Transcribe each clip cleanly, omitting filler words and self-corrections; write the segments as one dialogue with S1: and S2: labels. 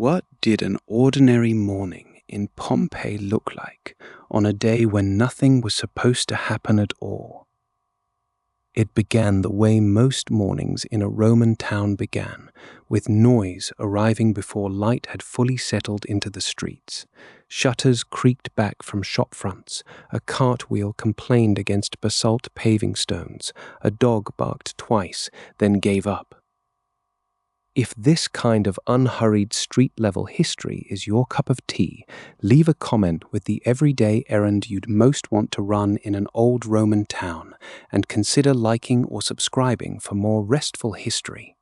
S1: What did an ordinary morning in Pompeii look like on a day when nothing was supposed to happen at all? It began the way most mornings in a Roman town began, with noise arriving before light had fully settled into the streets. Shutters creaked back from shop fronts, a cartwheel complained against basalt paving stones, a dog barked twice, then gave up. If this kind of unhurried street-level history is your cup of tea, leave a comment with the everyday errand you'd most want to run in an old Roman town, and consider liking or subscribing for more restful history.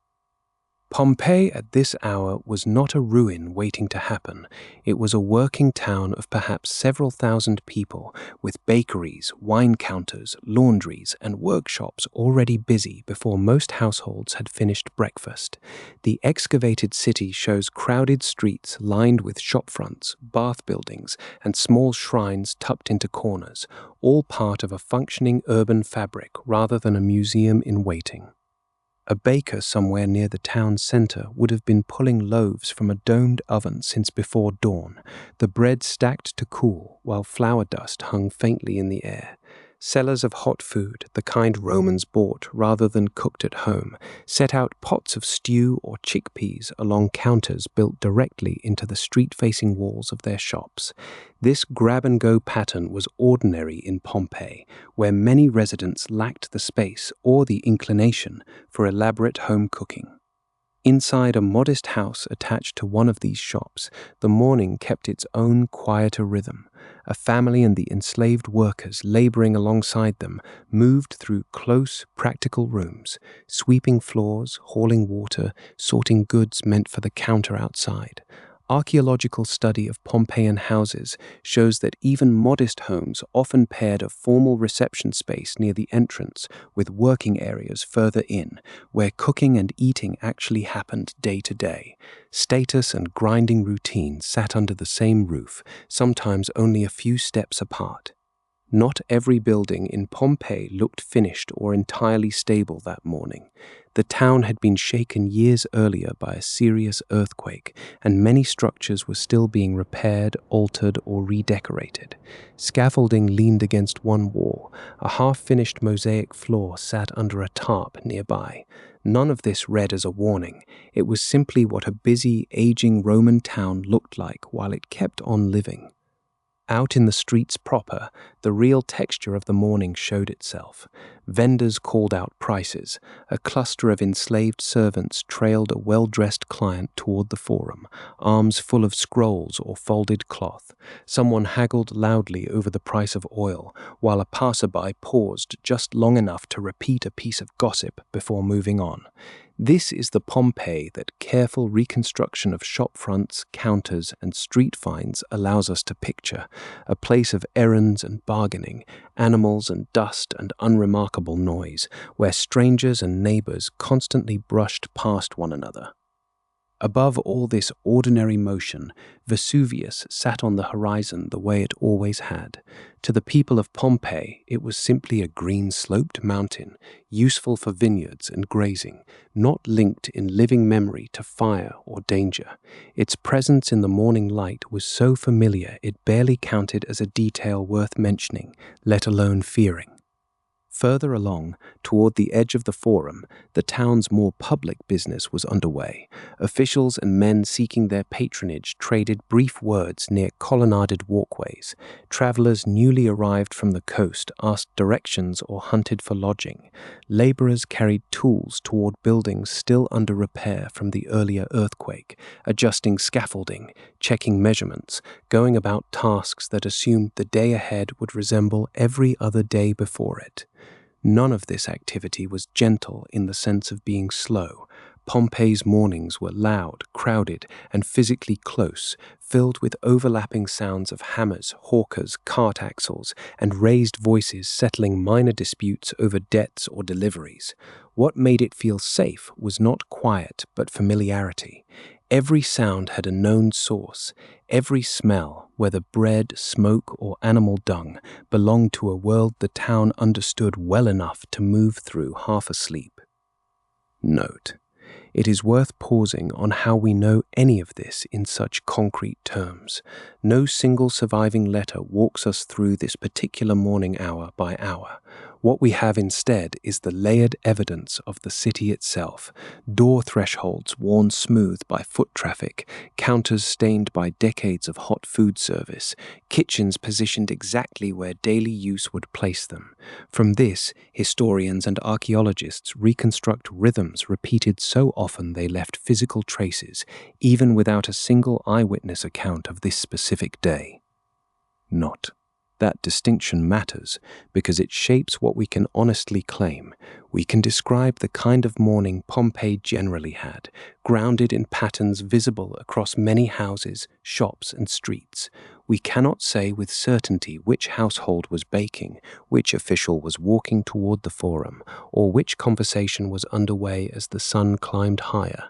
S1: Pompeii at this hour was not a ruin waiting to happen. It was a working town of perhaps several thousand people, with bakeries, wine counters, laundries, and workshops already busy before most households had finished breakfast. The excavated city shows crowded streets lined with shop fronts, bath buildings, and small shrines tucked into corners, all part of a functioning urban fabric rather than a museum in waiting. A baker somewhere near the town center would have been pulling loaves from a domed oven since before dawn, the bread stacked to cool while flour dust hung faintly in the air. Sellers of hot food, the kind Romans bought rather than cooked at home, set out pots of stew or chickpeas along counters built directly into the street-facing walls of their shops. This grab-and-go pattern was ordinary in Pompeii, where many residents lacked the space or the inclination for elaborate home cooking. Inside a modest house attached to one of these shops, the morning kept its own quieter rhythm. A family and the enslaved workers laboring alongside them moved through close, practical rooms, sweeping floors, hauling water, sorting goods meant for the counter outside. Archaeological study of Pompeian houses shows that even modest homes often paired a formal reception space near the entrance with working areas further in, where cooking and eating actually happened day to day. Status and grinding routine sat under the same roof, sometimes only a few steps apart. Not every building in Pompeii looked finished or entirely stable that morning. The town had been shaken years earlier by a serious earthquake, and many structures were still being repaired, altered, or redecorated. Scaffolding leaned against one wall. A half-finished mosaic floor sat under a tarp nearby. None of this read as a warning. It was simply what a busy, aging Roman town looked like while it kept on living. Out in the streets proper, the real texture of the morning showed itself. Vendors called out prices. A cluster of enslaved servants trailed a well-dressed client toward the forum, arms full of scrolls or folded cloth. Someone haggled loudly over the price of oil, while a passerby paused just long enough to repeat a piece of gossip before moving on. This is the Pompeii that careful reconstruction of shop fronts, counters, and street finds allows us to picture, a place of errands and bargaining, animals and dust and unremarkable noise, where strangers and neighbors constantly brushed past one another. Above all this ordinary motion, Vesuvius sat on the horizon the way it always had. To the people of Pompeii, it was simply a green-sloped mountain, useful for vineyards and grazing, not linked in living memory to fire or danger. Its presence in the morning light was so familiar it barely counted as a detail worth mentioning, let alone fearing. Further along, toward the edge of the forum, the town's more public business was underway. Officials and men seeking their patronage traded brief words near colonnaded walkways. Travelers newly arrived from the coast asked directions or hunted for lodging. Laborers carried tools toward buildings still under repair from the earlier earthquake, adjusting scaffolding, checking measurements, going about tasks that assumed the day ahead would resemble every other day before it. None of this activity was gentle in the sense of being slow. Pompeii's mornings were loud, crowded, and physically close, filled with overlapping sounds of hammers, hawkers, cart axles, and raised voices settling minor disputes over debts or deliveries. What made it feel safe was not quiet, but familiarity. Every sound had a known source. Every smell, whether bread, smoke, or animal dung, belonged to a world the town understood well enough to move through half asleep. Note: It is worth pausing on how we know any of this in such concrete terms. No single surviving letter walks us through this particular morning hour by hour. What we have instead is the layered evidence of the city itself: door thresholds worn smooth by foot traffic, counters stained by decades of hot food service, kitchens positioned exactly where daily use would place them. From this, historians and archaeologists reconstruct rhythms repeated so often they left physical traces, even without a single eyewitness account of this specific day. Not. That distinction matters because it shapes what we can honestly claim. We can describe the kind of morning Pompeii generally had, grounded in patterns visible across many houses, shops, and streets. We cannot say with certainty which household was baking, which official was walking toward the forum, or which conversation was underway as the sun climbed higher.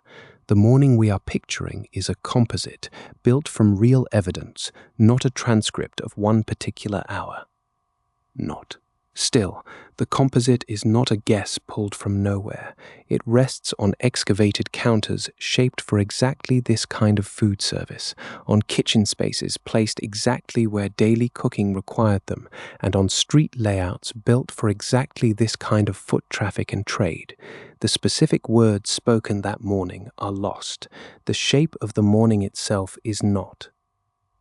S1: The morning we are picturing is a composite, built from real evidence, not a transcript of one particular hour. Not. Still, the composite is not a guess pulled from nowhere. It rests on excavated counters shaped for exactly this kind of food service, on kitchen spaces placed exactly where daily cooking required them, and on street layouts built for exactly this kind of foot traffic and trade. The specific words spoken that morning are lost. The shape of the morning itself is not.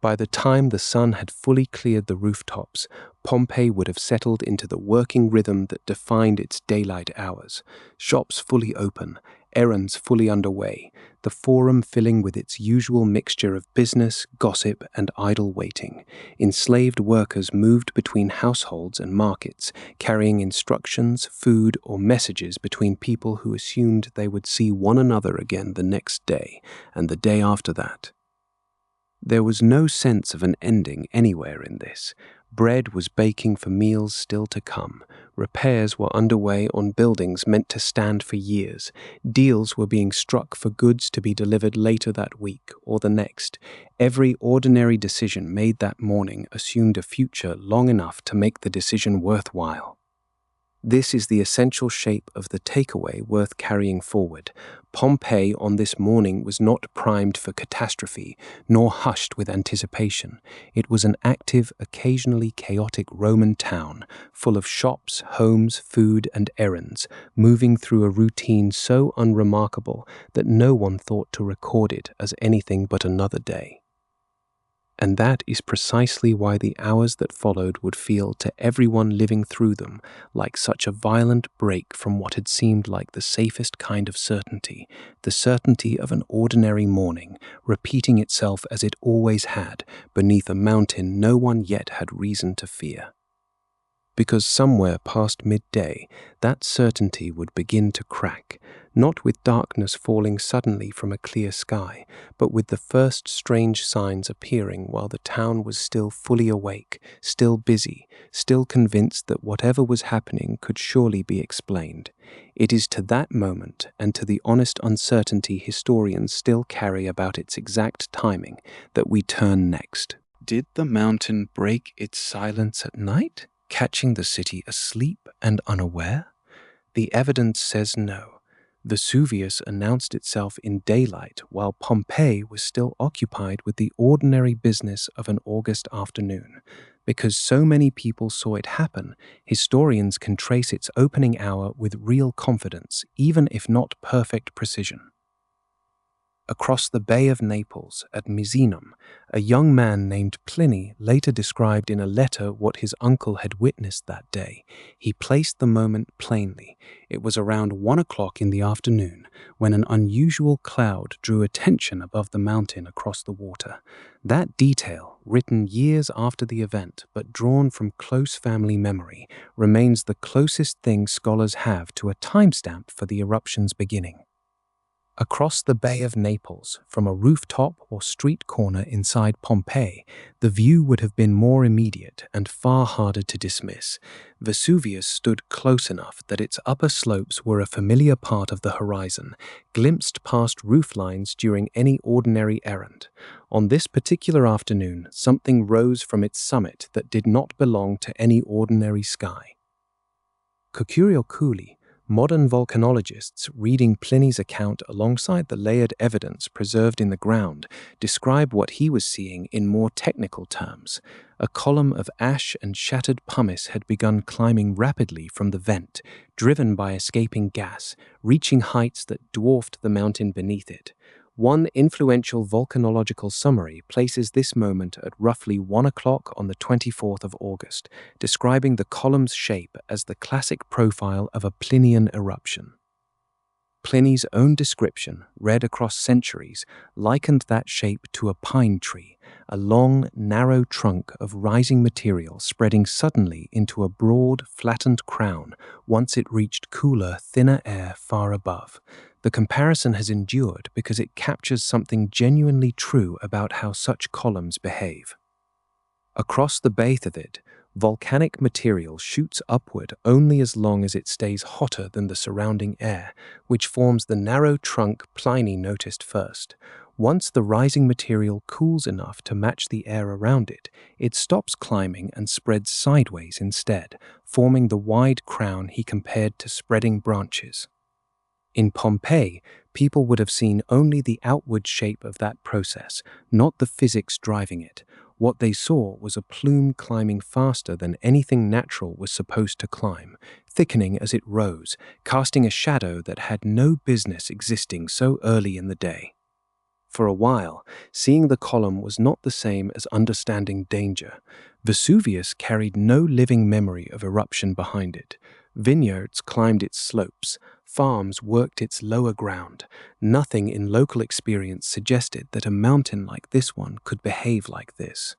S1: By the time the sun had fully cleared the rooftops, Pompeii would have settled into the working rhythm that defined its daylight hours. Shops fully open, errands fully underway, the forum filling with its usual mixture of business, gossip, and idle waiting. Enslaved workers moved between households and markets, carrying instructions, food, or messages between people who assumed they would see one another again the next day, and the day after that. There was no sense of an ending anywhere in this. Bread was baking for meals still to come. Repairs were underway on buildings meant to stand for years. Deals were being struck for goods to be delivered later that week or the next. Every ordinary decision made that morning assumed a future long enough to make the decision worthwhile. This is the essential shape of the takeaway worth carrying forward. Pompeii on this morning was not primed for catastrophe, nor hushed with anticipation. It was an active, occasionally chaotic Roman town, full of shops, homes, food, and errands, moving through a routine so unremarkable that no one thought to record it as anything but another day. And that is precisely why the hours that followed would feel to everyone living through them like such a violent break from what had seemed like the safest kind of certainty, the certainty of an ordinary morning, repeating itself as it always had, beneath a mountain no one yet had reason to fear. Because somewhere past midday, that certainty would begin to crack, not with darkness falling suddenly from a clear sky, but with the first strange signs appearing while the town was still fully awake, still busy, still convinced that whatever was happening could surely be explained. It is to that moment and to the honest uncertainty historians still carry about its exact timing that we turn next. Did the mountain break its silence at night, catching the city asleep and unaware? The evidence says no. Vesuvius announced itself in daylight while Pompeii was still occupied with the ordinary business of an August afternoon. Because so many people saw it happen, historians can trace its opening hour with real confidence, even if not perfect precision. Across the Bay of Naples, at Misenum, a young man named Pliny later described in a letter what his uncle had witnessed that day. He placed the moment plainly. It was around 1 o'clock in the afternoon when an unusual cloud drew attention above the mountain across the water. That detail, written years after the event but drawn from close family memory, remains the closest thing scholars have to a timestamp for the eruption's beginning. Across the Bay of Naples, from a rooftop or street corner inside Pompeii, the view would have been more immediate and far harder to dismiss. Vesuvius stood close enough that its upper slopes were a familiar part of the horizon, glimpsed past roof lines during any ordinary errand. On this particular afternoon, something rose from its summit that did not belong to any ordinary sky. Curioculi, Modern volcanologists, reading Pliny's account alongside the layered evidence preserved in the ground, describe what he was seeing in more technical terms. A column of ash and shattered pumice had begun climbing rapidly from the vent, driven by escaping gas, reaching heights that dwarfed the mountain beneath it. One influential volcanological summary places this moment at roughly 1 o'clock on the 24th of August, describing the column's shape as the classic profile of a Plinian eruption. Pliny's own description, read across centuries, likened that shape to a pine tree, a long, narrow trunk of rising material spreading suddenly into a broad, flattened crown once it reached cooler, thinner air far above. The comparison has endured because it captures something genuinely true about how such columns behave. Across the base of it, volcanic material shoots upward only as long as it stays hotter than the surrounding air, which forms the narrow trunk Pliny noticed first. Once the rising material cools enough to match the air around it, it stops climbing and spreads sideways instead, forming the wide crown he compared to spreading branches. In Pompeii, people would have seen only the outward shape of that process, not the physics driving it. What they saw was a plume climbing faster than anything natural was supposed to climb, thickening as it rose, casting a shadow that had no business existing so early in the day. For a while, seeing the column was not the same as understanding danger. Vesuvius carried no living memory of eruption behind it. Vineyards climbed its slopes, farms worked its lower ground. Nothing in local experience suggested that a mountain like this one could behave like this.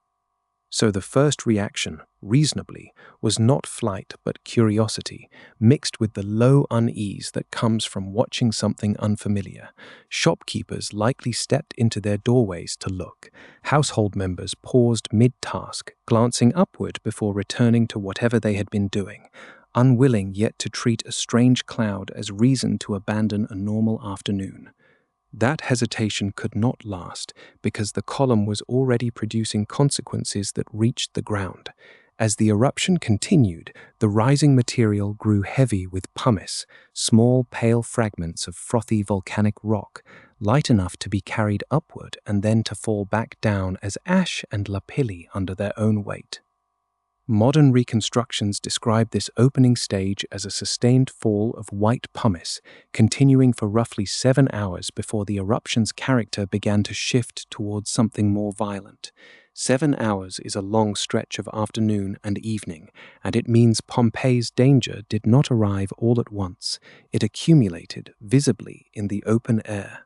S1: So the first reaction, reasonably, was not flight but curiosity, mixed with the low unease that comes from watching something unfamiliar. Shopkeepers likely stepped into their doorways to look. Household members paused mid-task, glancing upward before returning to whatever they had been doing, unwilling yet to treat a strange cloud as reason to abandon a normal afternoon. That hesitation could not last because the column was already producing consequences that reached the ground. As the eruption continued, the rising material grew heavy with pumice, small pale fragments of frothy volcanic rock, light enough to be carried upward and then to fall back down as ash and lapilli under their own weight. Modern reconstructions describe this opening stage as a sustained fall of white pumice, continuing for roughly 7 hours before the eruption's character began to shift towards something more violent. 7 hours is a long stretch of afternoon and evening, and it means Pompeii's danger did not arrive all at once. It accumulated visibly in the open air.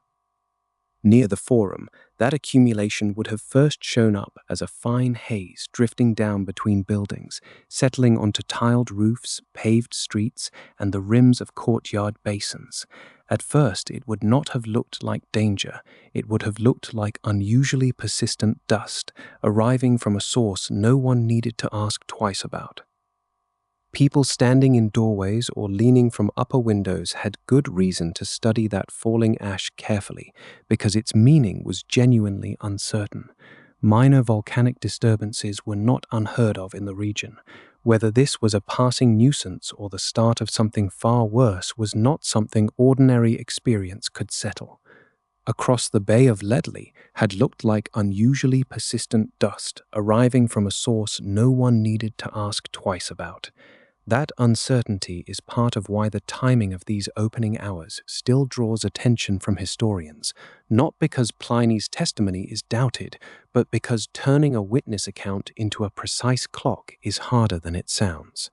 S1: Near the Forum, that accumulation would have first shown up as a fine haze drifting down between buildings, settling onto tiled roofs, paved streets, and the rims of courtyard basins. At first, it would not have looked like danger. It would have looked like unusually persistent dust, arriving from a source no one needed to ask twice about. People standing in doorways or leaning from upper windows had good reason to study that falling ash carefully, because its meaning was genuinely uncertain. Minor volcanic disturbances were not unheard of in the region. Whether this was a passing nuisance or the start of something far worse was not something ordinary experience could settle. Across the Bay of Ledley had looked like unusually persistent dust, arriving from a source no one needed to ask twice about. That uncertainty is part of why the timing of these opening hours still draws attention from historians, not because Pliny's testimony is doubted, but because turning a witness account into a precise clock is harder than it sounds.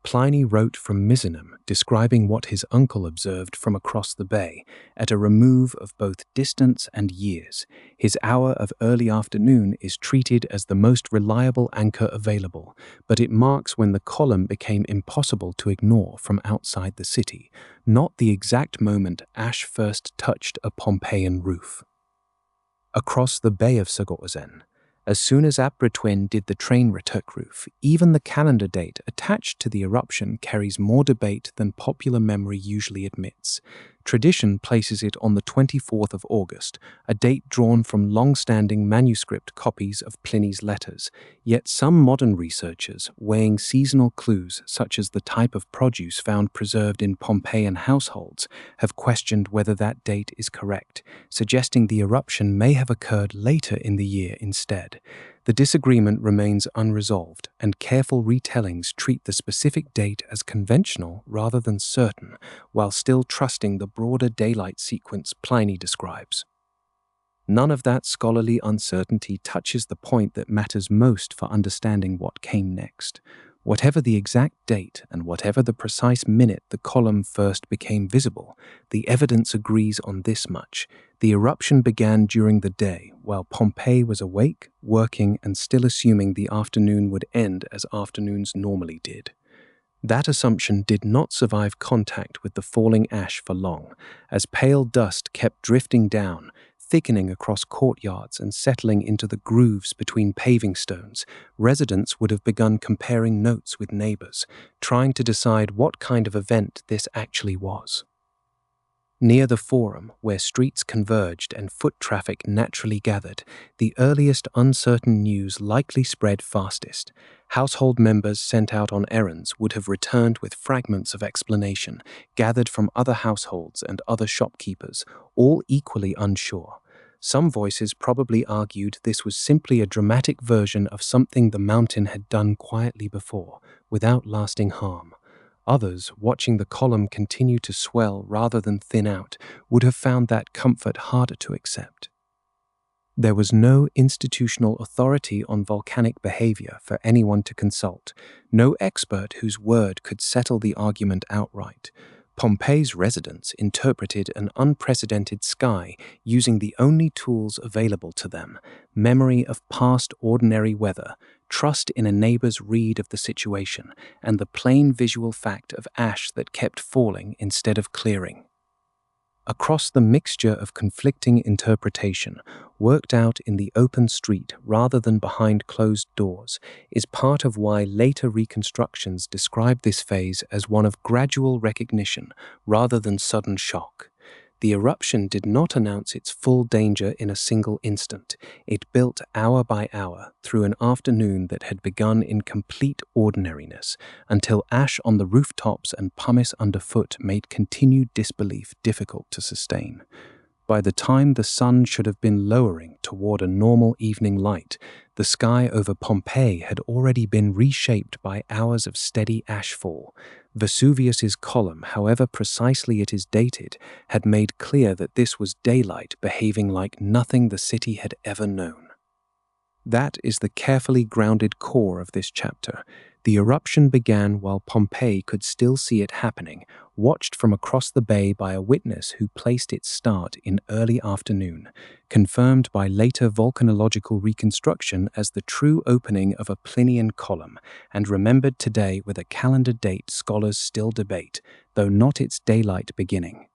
S1: Pliny wrote from Misenum, describing what his uncle observed from across the bay, at a remove of both distance and years. His hour of early afternoon is treated as the most reliable anchor available, but it marks when the column became impossible to ignore from outside the city, not the exact moment ash first touched a Pompeian roof. Across the Bay of Sagorzen, as soon as Abretuen did the train roof, even the calendar date attached to the eruption carries more debate than popular memory usually admits. Tradition places it on the 24th of August, a date drawn from long-standing manuscript copies of Pliny's letters, yet some modern researchers, weighing seasonal clues such as the type of produce found preserved in Pompeian households, have questioned whether that date is correct, suggesting the eruption may have occurred later in the year instead. The disagreement remains unresolved, and careful retellings treat the specific date as conventional rather than certain, while still trusting the broader daylight sequence Pliny describes. None of that scholarly uncertainty touches the point that matters most for understanding what came next. Whatever the exact date and whatever the precise minute the column first became visible, the evidence agrees on this much. The eruption began during the day, while Pompeii was awake, working, and still assuming the afternoon would end as afternoons normally did. That assumption did not survive contact with the falling ash for long, as pale dust kept drifting down, thickening across courtyards and settling into the grooves between paving stones. Residents would have begun comparing notes with neighbors, trying to decide what kind of event this actually was. Near the Forum, where streets converged and foot traffic naturally gathered, the earliest uncertain news likely spread fastest. Household members sent out on errands would have returned with fragments of explanation, gathered from other households and other shopkeepers, all equally unsure. Some voices probably argued this was simply a dramatic version of something the mountain had done quietly before, without lasting harm. Others, watching the column continue to swell rather than thin out, would have found that comfort harder to accept. There was no institutional authority on volcanic behavior for anyone to consult, no expert whose word could settle the argument outright. Pompeii's residents interpreted an unprecedented sky using the only tools available to them: memory of past ordinary weather, trust in a neighbor's read of the situation, and the plain visual fact of ash that kept falling instead of clearing. Across the mixture of conflicting interpretation, worked out in the open street rather than behind closed doors, is part of why later reconstructions describe this phase as one of gradual recognition rather than sudden shock. The eruption did not announce its full danger in a single instant. It built hour by hour through an afternoon that had begun in complete ordinariness, until ash on the rooftops and pumice underfoot made continued disbelief difficult to sustain. By the time the sun should have been lowering toward a normal evening light, the sky over Pompeii had already been reshaped by hours of steady ashfall. Vesuvius's column, however precisely it is dated, had made clear that this was daylight behaving like nothing the city had ever known. That is the carefully grounded core of this chapter. The eruption began while Pompeii could still see it happening, watched from across the bay by a witness who placed its start in early afternoon, confirmed by later volcanological reconstruction as the true opening of a Plinian column, and remembered today with a calendar date scholars still debate, though not its daylight beginning.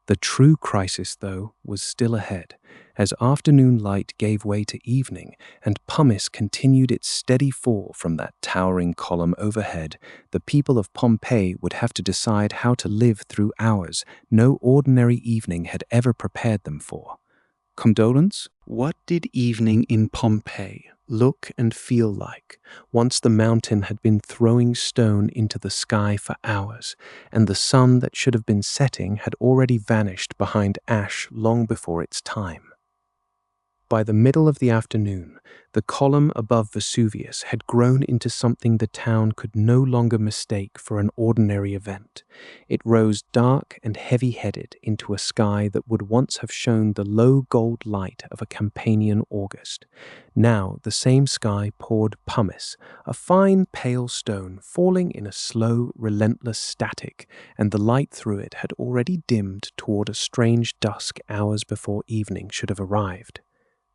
S1: The true crisis, though, was still ahead, as afternoon light gave way to evening and pumice continued its steady fall from that towering column overhead. The people of Pompeii would have to decide how to live through hours no ordinary evening had ever prepared them for. Condolence? What did evening in Pompeii look and feel like once the mountain had been throwing stone into the sky for hours, and the sun that should have been setting had already vanished behind ash long before its time? By the middle of the afternoon, the column above Vesuvius had grown into something the town could no longer mistake for an ordinary event. It rose dark and heavy-headed into a sky that would once have shown the low gold light of a Campanian August. Now the same sky poured pumice, a fine pale stone falling in a slow, relentless static, and the light through it had already dimmed toward a strange dusk hours before evening should have arrived.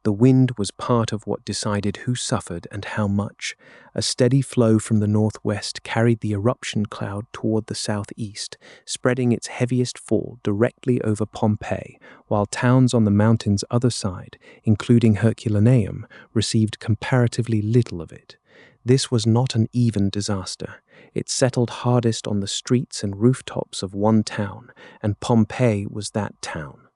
S1: The wind was part of what decided who suffered and how much. A steady flow from the northwest carried the eruption cloud toward the southeast, spreading its heaviest fall directly over Pompeii, while towns on the mountain's other side, including Herculaneum, received comparatively little of it. This was not an even disaster. It settled hardest on the streets and rooftops of one town, and Pompeii was that town.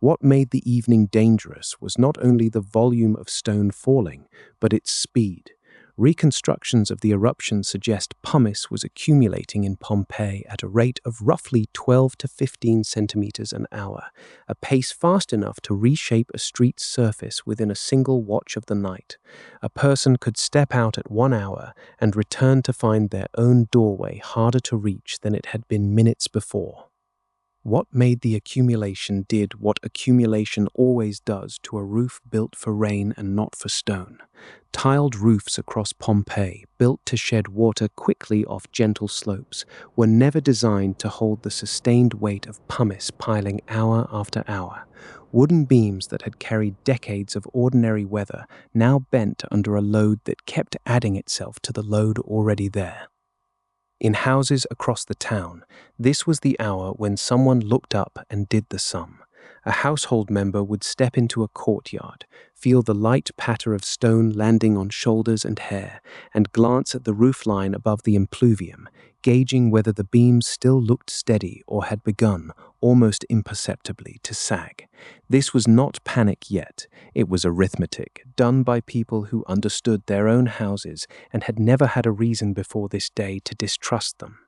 S1: What made the evening dangerous was not only the volume of stone falling, but its speed. Reconstructions of the eruption suggest pumice was accumulating in Pompeii at a rate of roughly 12 to 15 centimeters an hour, a pace fast enough to reshape a street's surface within a single watch of the night. A person could step out at 1 hour and return to find their own doorway harder to reach than it had been minutes before. What made the accumulation did what accumulation always does to a roof built for rain and not for stone. Tiled roofs across Pompeii, built to shed water quickly off gentle slopes, were never designed to hold the sustained weight of pumice piling hour after hour. Wooden beams that had carried decades of ordinary weather now bent under a load that kept adding itself to the load already there. In houses across the town, this was the hour when someone looked up and did the sum. A household member would step into a courtyard, feel the light patter of stone landing on shoulders and hair, and glance at the roofline above the impluvium, gauging whether the beams still looked steady or had begun, almost imperceptibly, to sag. This was not panic yet. It was arithmetic, done by people who understood their own houses and had never had a reason before this day to distrust them.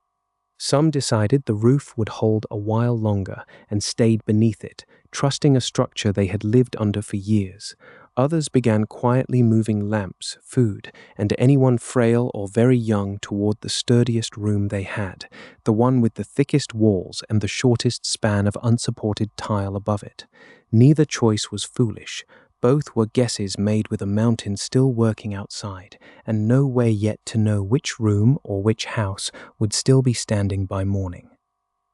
S1: Some decided the roof would hold a while longer and stayed beneath it, trusting a structure they had lived under for years. Others began quietly moving lamps, food, and anyone frail or very young toward the sturdiest room they had, the one with the thickest walls and the shortest span of unsupported tile above it. Neither choice was foolish. Both were guesses made with a mountain still working outside, and no way yet to know which room or which house would still be standing by morning.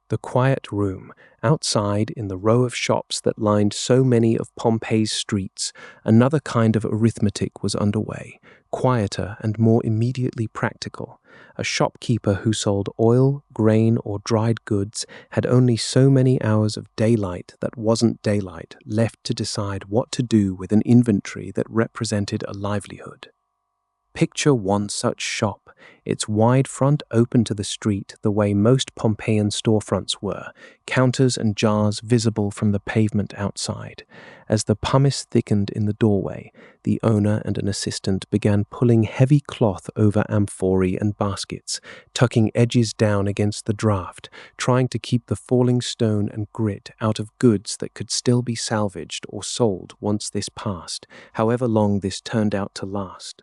S1: The quiet room, outside in the row of shops that lined so many of Pompeii's streets, another kind of arithmetic was underway, quieter and more immediately practical. A shopkeeper who sold oil, grain, or dried goods had only so many hours of daylight that wasn't daylight left to decide what to do with an inventory that represented a livelihood. Picture one such shop, its wide front open to the street the way most Pompeian storefronts were, counters and jars visible from the pavement outside. As the pumice thickened in the doorway, the owner and an assistant began pulling heavy cloth over amphorae and baskets, tucking edges down against the draft, trying to keep the falling stone and grit out of goods that could still be salvaged or sold once this passed, however long this turned out to last.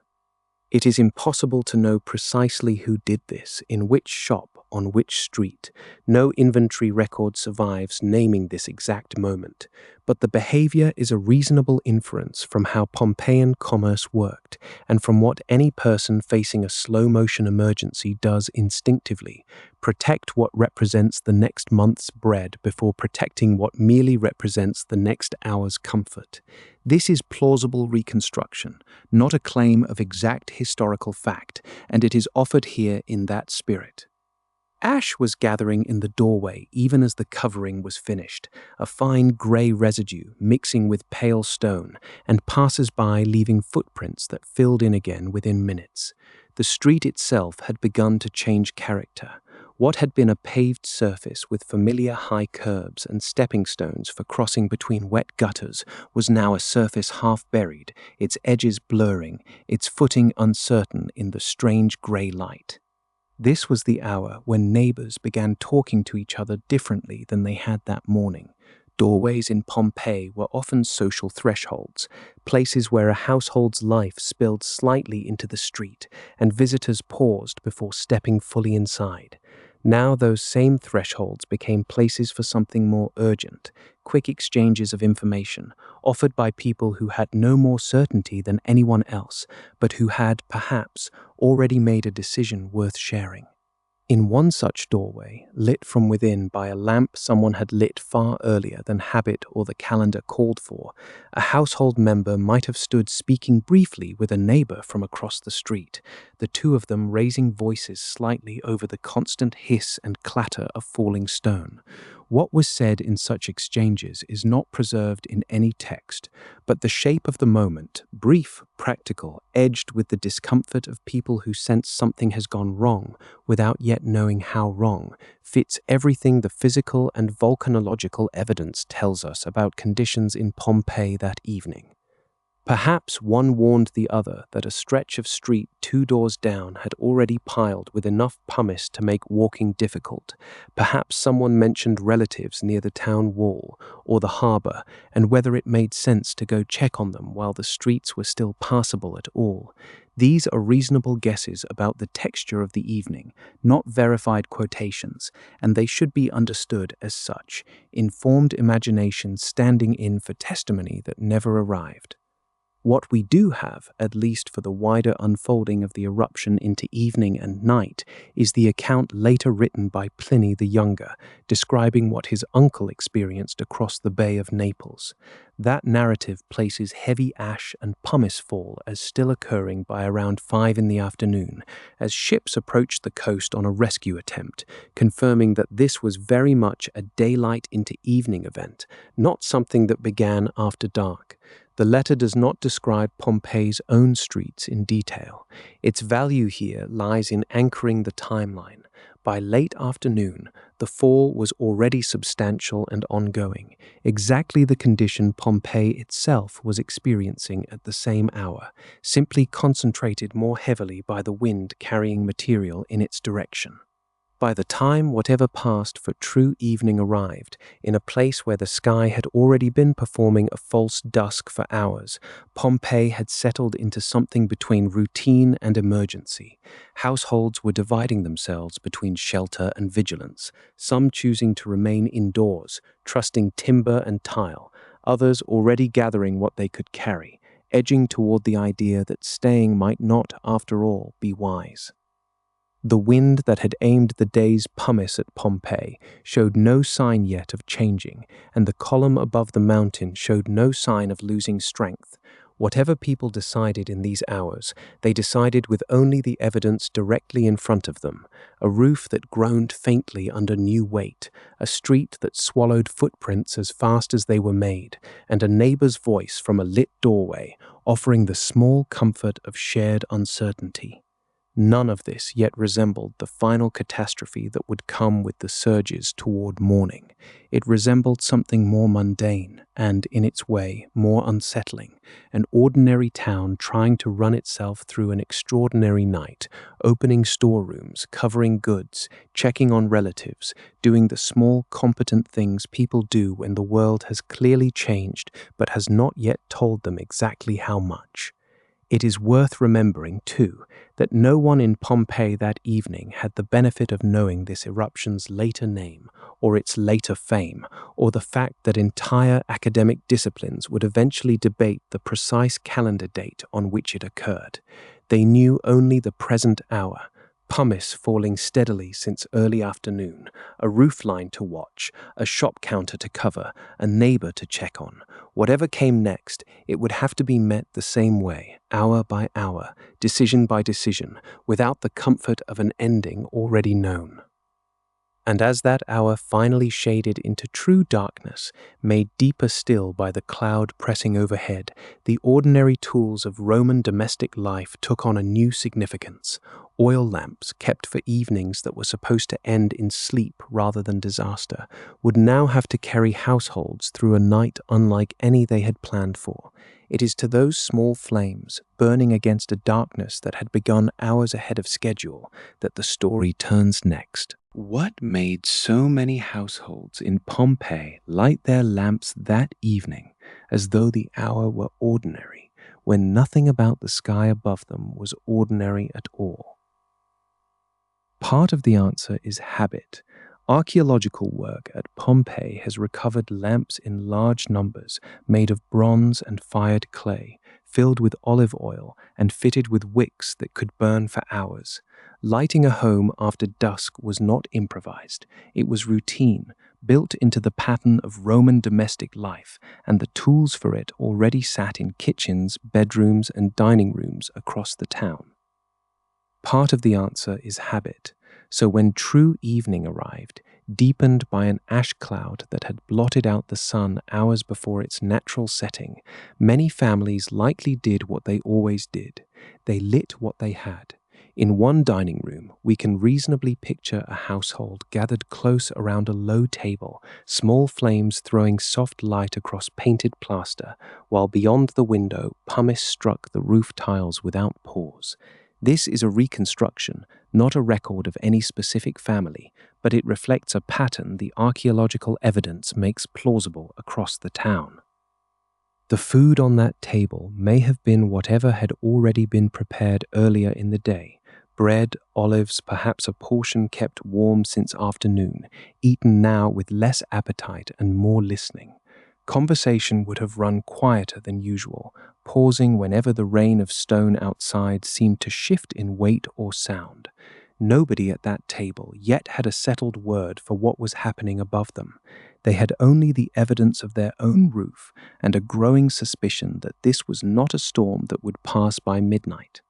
S1: It is impossible to know precisely who did this, in which shop, on which street. No inventory record survives naming this exact moment, but the behavior is a reasonable inference from how Pompeian commerce worked and from what any person facing a slow-motion emergency does instinctively: protect what represents the next month's bread before protecting what merely represents the next hour's comfort. This is plausible reconstruction, not a claim of exact historical fact, and it is offered here in that spirit. Ash was gathering in the doorway even as the covering was finished, a fine grey residue mixing with pale stone, and passers-by leaving footprints that filled in again within minutes. The street itself had begun to change character. What had been a paved surface with familiar high curbs and stepping stones for crossing between wet gutters was now a surface half buried, its edges blurring, its footing uncertain in the strange grey light. This was the hour when neighbors began talking to each other differently than they had that morning. Doorways in Pompeii were often social thresholds, places where a household's life spilled slightly into the street, and visitors paused before stepping fully inside. Now those same thresholds became places for something more urgent, quick exchanges of information, offered by people who had no more certainty than anyone else, but who had, perhaps, already made a decision worth sharing. In one such doorway, lit from within by a lamp someone had lit far earlier than habit or the calendar called for, a household member might have stood speaking briefly with a neighbor from across the street, the two of them raising voices slightly over the constant hiss and clatter of falling stone. What was said in such exchanges is not preserved in any text, but the shape of the moment, brief, practical, edged with the discomfort of people who sense something has gone wrong without yet knowing how wrong, fits everything the physical and volcanological evidence tells us about conditions in Pompeii that evening. Perhaps one warned the other that a stretch of street 2 doors down had already piled with enough pumice to make walking difficult. Perhaps someone mentioned relatives near the town wall or the harbour, and whether it made sense to go check on them while the streets were still passable at all. These are reasonable guesses about the texture of the evening, not verified quotations, and they should be understood as such, informed imagination standing in for testimony that never arrived. What we do have, at least for the wider unfolding of the eruption into evening and night, is the account later written by Pliny the Younger, describing what his uncle experienced across the Bay of Naples. That narrative places heavy ash and pumice fall as still occurring by around 5 in the afternoon, as ships approached the coast on a rescue attempt, confirming that this was very much a daylight into evening event, not something that began after dark. The letter does not describe Pompeii's own streets in detail. Its value here lies in anchoring the timeline. By late afternoon, the fall was already substantial and ongoing, exactly the condition Pompeii itself was experiencing at the same hour, simply concentrated more heavily by the wind carrying material in its direction. By the time whatever passed for true evening arrived, in a place where the sky had already been performing a false dusk for hours, Pompeii had settled into something between routine and emergency. Households were dividing themselves between shelter and vigilance, some choosing to remain indoors, trusting timber and tile, others already gathering what they could carry, edging toward the idea that staying might not, after all, be wise. The wind that had aimed the day's pumice at Pompeii showed no sign yet of changing, and the column above the mountain showed no sign of losing strength. Whatever people decided in these hours, they decided with only the evidence directly in front of them: a roof that groaned faintly under new weight, a street that swallowed footprints as fast as they were made, and a neighbor's voice from a lit doorway, offering the small comfort of shared uncertainty. None of this yet resembled the final catastrophe that would come with the surges toward morning. It resembled something more mundane and, in its way, more unsettling, an ordinary town trying to run itself through an extraordinary night, opening storerooms, covering goods, checking on relatives, doing the small, competent things people do when the world has clearly changed but has not yet told them exactly how much. It is worth remembering, too, that no one in Pompeii that evening had the benefit of knowing this eruption's later name, or its later fame, or the fact that entire academic disciplines would eventually debate the precise calendar date on which it occurred. They knew only the present hour: pumice falling steadily since early afternoon, a roof line to watch, a shop counter to cover, a neighbor to check on. Whatever came next, it would have to be met the same way, hour by hour, decision by decision, without the comfort of an ending already known. And as that hour finally shaded into true darkness, made deeper still by the cloud pressing overhead, the ordinary tools of Roman domestic life took on a new significance. Oil lamps, kept for evenings that were supposed to end in sleep rather than disaster, would now have to carry households through a night unlike any they had planned for. It is to those small flames, burning against a darkness that had begun hours ahead of schedule, that the story turns next. What made so many households in Pompeii light their lamps that evening as though the hour were ordinary, when nothing about the sky above them was ordinary at all? Part of the answer is habit. Archaeological work at Pompeii has recovered lamps in large numbers, made of bronze and fired clay, filled with olive oil and fitted with wicks that could burn for hours. Lighting a home after dusk was not improvised. It was routine, built into the pattern of Roman domestic life, and the tools for it already sat in kitchens, bedrooms, and dining rooms across the town. Part of the answer is habit. So when true evening arrived, deepened by an ash cloud that had blotted out the sun hours before its natural setting. Many families likely did what they always did. They lit what they had. In one dining room, we can reasonably picture a household gathered close around a low table, small flames throwing soft light across painted plaster, while beyond the window, pumice struck the roof tiles without pause. This is a reconstruction, not a record of any specific family, but it reflects a pattern the archaeological evidence makes plausible across the town. The food on that table may have been whatever had already been prepared earlier in the day: bread, olives, perhaps a portion kept warm since afternoon, eaten now with less appetite and more listening. Conversation would have run quieter than usual, pausing whenever the rain of stone outside seemed to shift in weight or sound. Nobody at that table yet had a settled word for what was happening above them. They had only the evidence of their own roof and a growing suspicion that this was not a storm that would pass by midnight.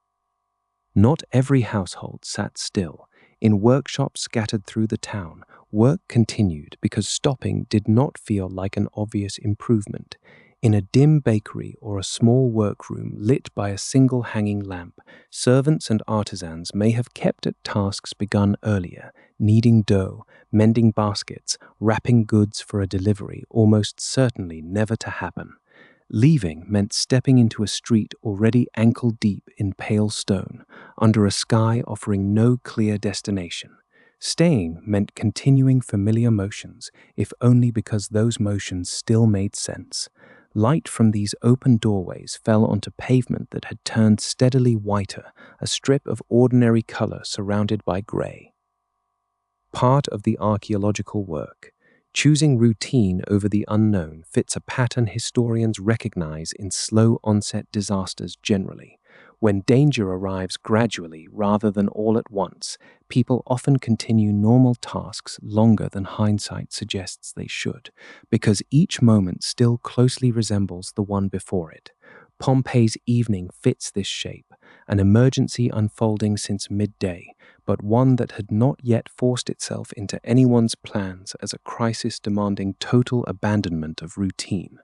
S1: Not every household sat still. In workshops scattered through the town, work continued because stopping did not feel like an obvious improvement. In a dim bakery or a small workroom lit by a single hanging lamp, servants and artisans may have kept at tasks begun earlier, kneading dough, mending baskets, wrapping goods for a delivery almost certainly never to happen. Leaving meant stepping into a street already ankle-deep in pale stone, under a sky offering no clear destination. Staying meant continuing familiar motions, if only because those motions still made sense. Light from these open doorways fell onto pavement that had turned steadily whiter, a strip of ordinary color surrounded by gray. Part of the archaeological work. Choosing routine over the unknown fits a pattern historians recognize in slow-onset disasters generally. When danger arrives gradually rather than all at once, people often continue normal tasks longer than hindsight suggests they should, because each moment still closely resembles the one before it. Pompeii's evening fits this shape, an emergency unfolding since midday, but one that had not yet forced itself into anyone's plans as a crisis demanding total abandonment of routine.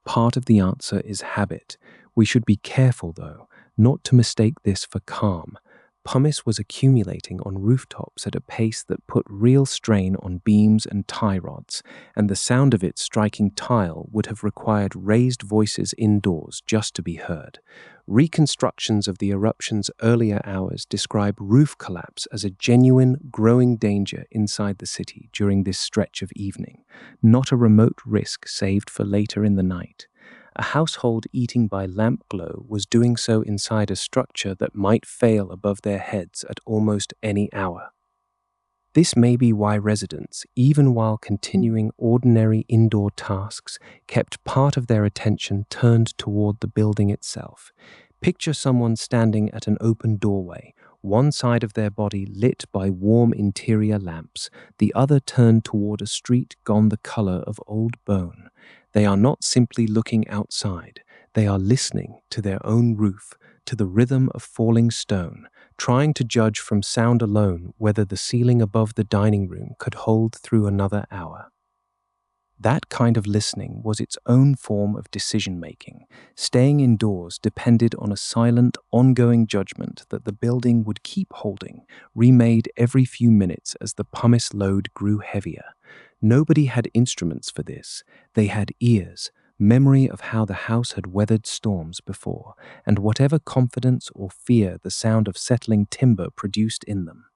S1: Part of the answer is habit. We should be careful, though, not to mistake this for calm. Pumice was accumulating on rooftops at a pace that put real strain on beams and tie rods, and the sound of it striking tile would have required raised voices indoors just to be heard. Reconstructions of the eruption's earlier hours describe roof collapse as a genuine, growing danger inside the city during this stretch of evening, not a remote risk saved for later in the night. A household eating by lamp glow was doing so inside a structure that might fail above their heads at almost any hour. This may be why residents, even while continuing ordinary indoor tasks, kept part of their attention turned toward the building itself. Picture someone standing at an open doorway, one side of their body lit by warm interior lamps, the other turned toward a street gone the color of old bone. They are not simply looking outside, they are listening to their own roof, to the rhythm of falling stone, trying to judge from sound alone whether the ceiling above the dining room could hold through another hour. That kind of listening was its own form of decision-making. Staying indoors depended on a silent, ongoing judgment that the building would keep holding, remade every few minutes as the pumice load grew heavier. Nobody had instruments for this. They had ears, memory of how the house had weathered storms before, and whatever confidence or fear the sound of settling timber produced in them.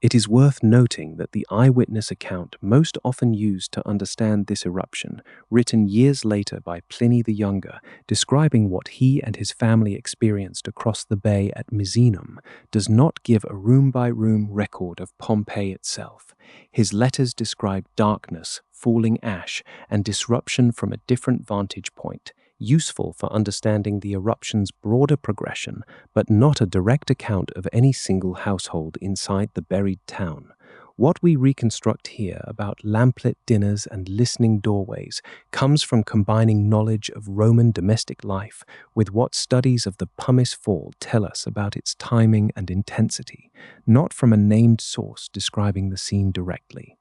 S1: It is worth noting that the eyewitness account most often used to understand this eruption, written years later by Pliny the Younger, describing what he and his family experienced across the bay at Misenum, does not give a room-by-room record of Pompeii itself. His letters describe darkness, falling ash, and disruption from a different vantage point, useful for understanding the eruption's broader progression, but not a direct account of any single household inside the buried town. What we reconstruct here about lamplit dinners and listening doorways comes from combining knowledge of Roman domestic life with what studies of the Pumice Fall tell us about its timing and intensity, not from a named source describing the scene directly.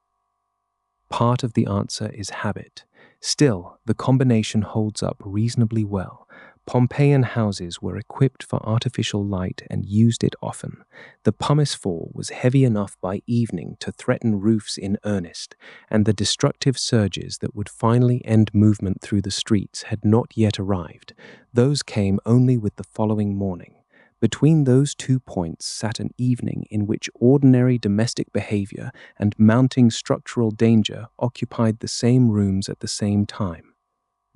S1: Part of the answer is habit. Still, the combination holds up reasonably well. Pompeian houses were equipped for artificial light and used it often. The Pumice Fall was heavy enough by evening to threaten roofs in earnest, and the destructive surges that would finally end movement through the streets had not yet arrived. Those came only with the following morning. Between those 2 points sat an evening in which ordinary domestic behavior and mounting structural danger occupied the same rooms at the same time.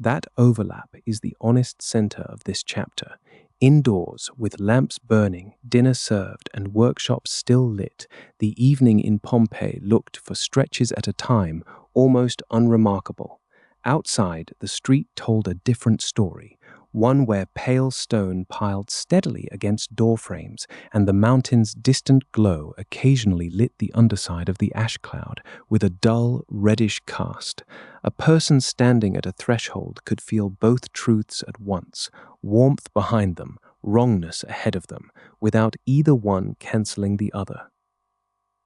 S1: That overlap is the honest center of this chapter. Indoors, with lamps burning, dinner served, and workshops still lit, the evening in Pompeii looked, for stretches at a time, almost unremarkable. Outside, the street told a different story, one where pale stone piled steadily against doorframes and the mountain's distant glow occasionally lit the underside of the ash cloud with a dull, reddish cast. A person standing at a threshold could feel both truths at once, warmth behind them, wrongness ahead of them, without either one cancelling the other.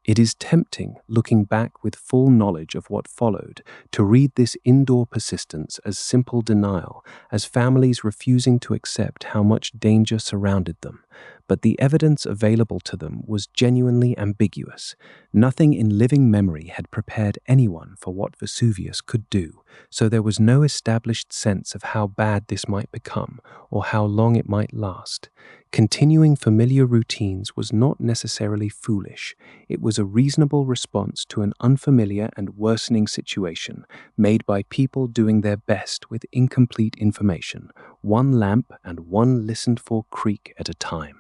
S1: It is tempting, looking back with full knowledge of what followed, to read this indoor persistence as simple denial, as families refusing to accept how much danger surrounded them. But the evidence available to them was genuinely ambiguous. Nothing in living memory had prepared anyone for what Vesuvius could do, so there was no established sense of how bad this might become or how long it might last. Continuing familiar routines was not necessarily foolish. It was a reasonable response to an unfamiliar and worsening situation made by people doing their best with incomplete information, one lamp and one listened-for creak at a time.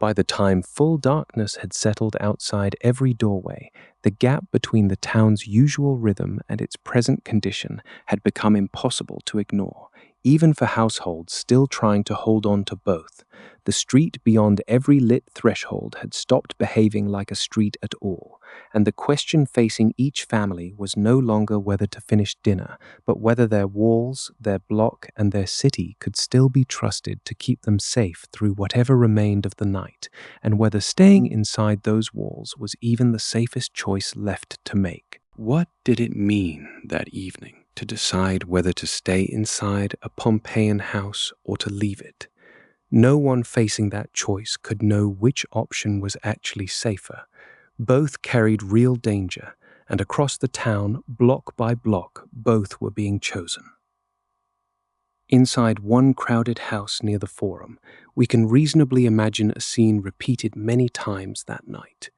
S1: By the time full darkness had settled outside every doorway, the gap between the town's usual rhythm and its present condition had become impossible to ignore, even for households still trying to hold on to both. The street beyond every lit threshold had stopped behaving like a street at all, and the question facing each family was no longer whether to finish dinner, but whether their walls, their block, and their city could still be trusted to keep them safe through whatever remained of the night, and whether staying inside those walls was even the safest choice left to make. What did it mean that evening to decide whether to stay inside a Pompeian house or to leave it? No one facing that choice could know which option was actually safer. Both carried real danger, and across the town, block by block, both were being chosen. Inside one crowded house near the Forum, we can reasonably imagine a scene repeated many times that night.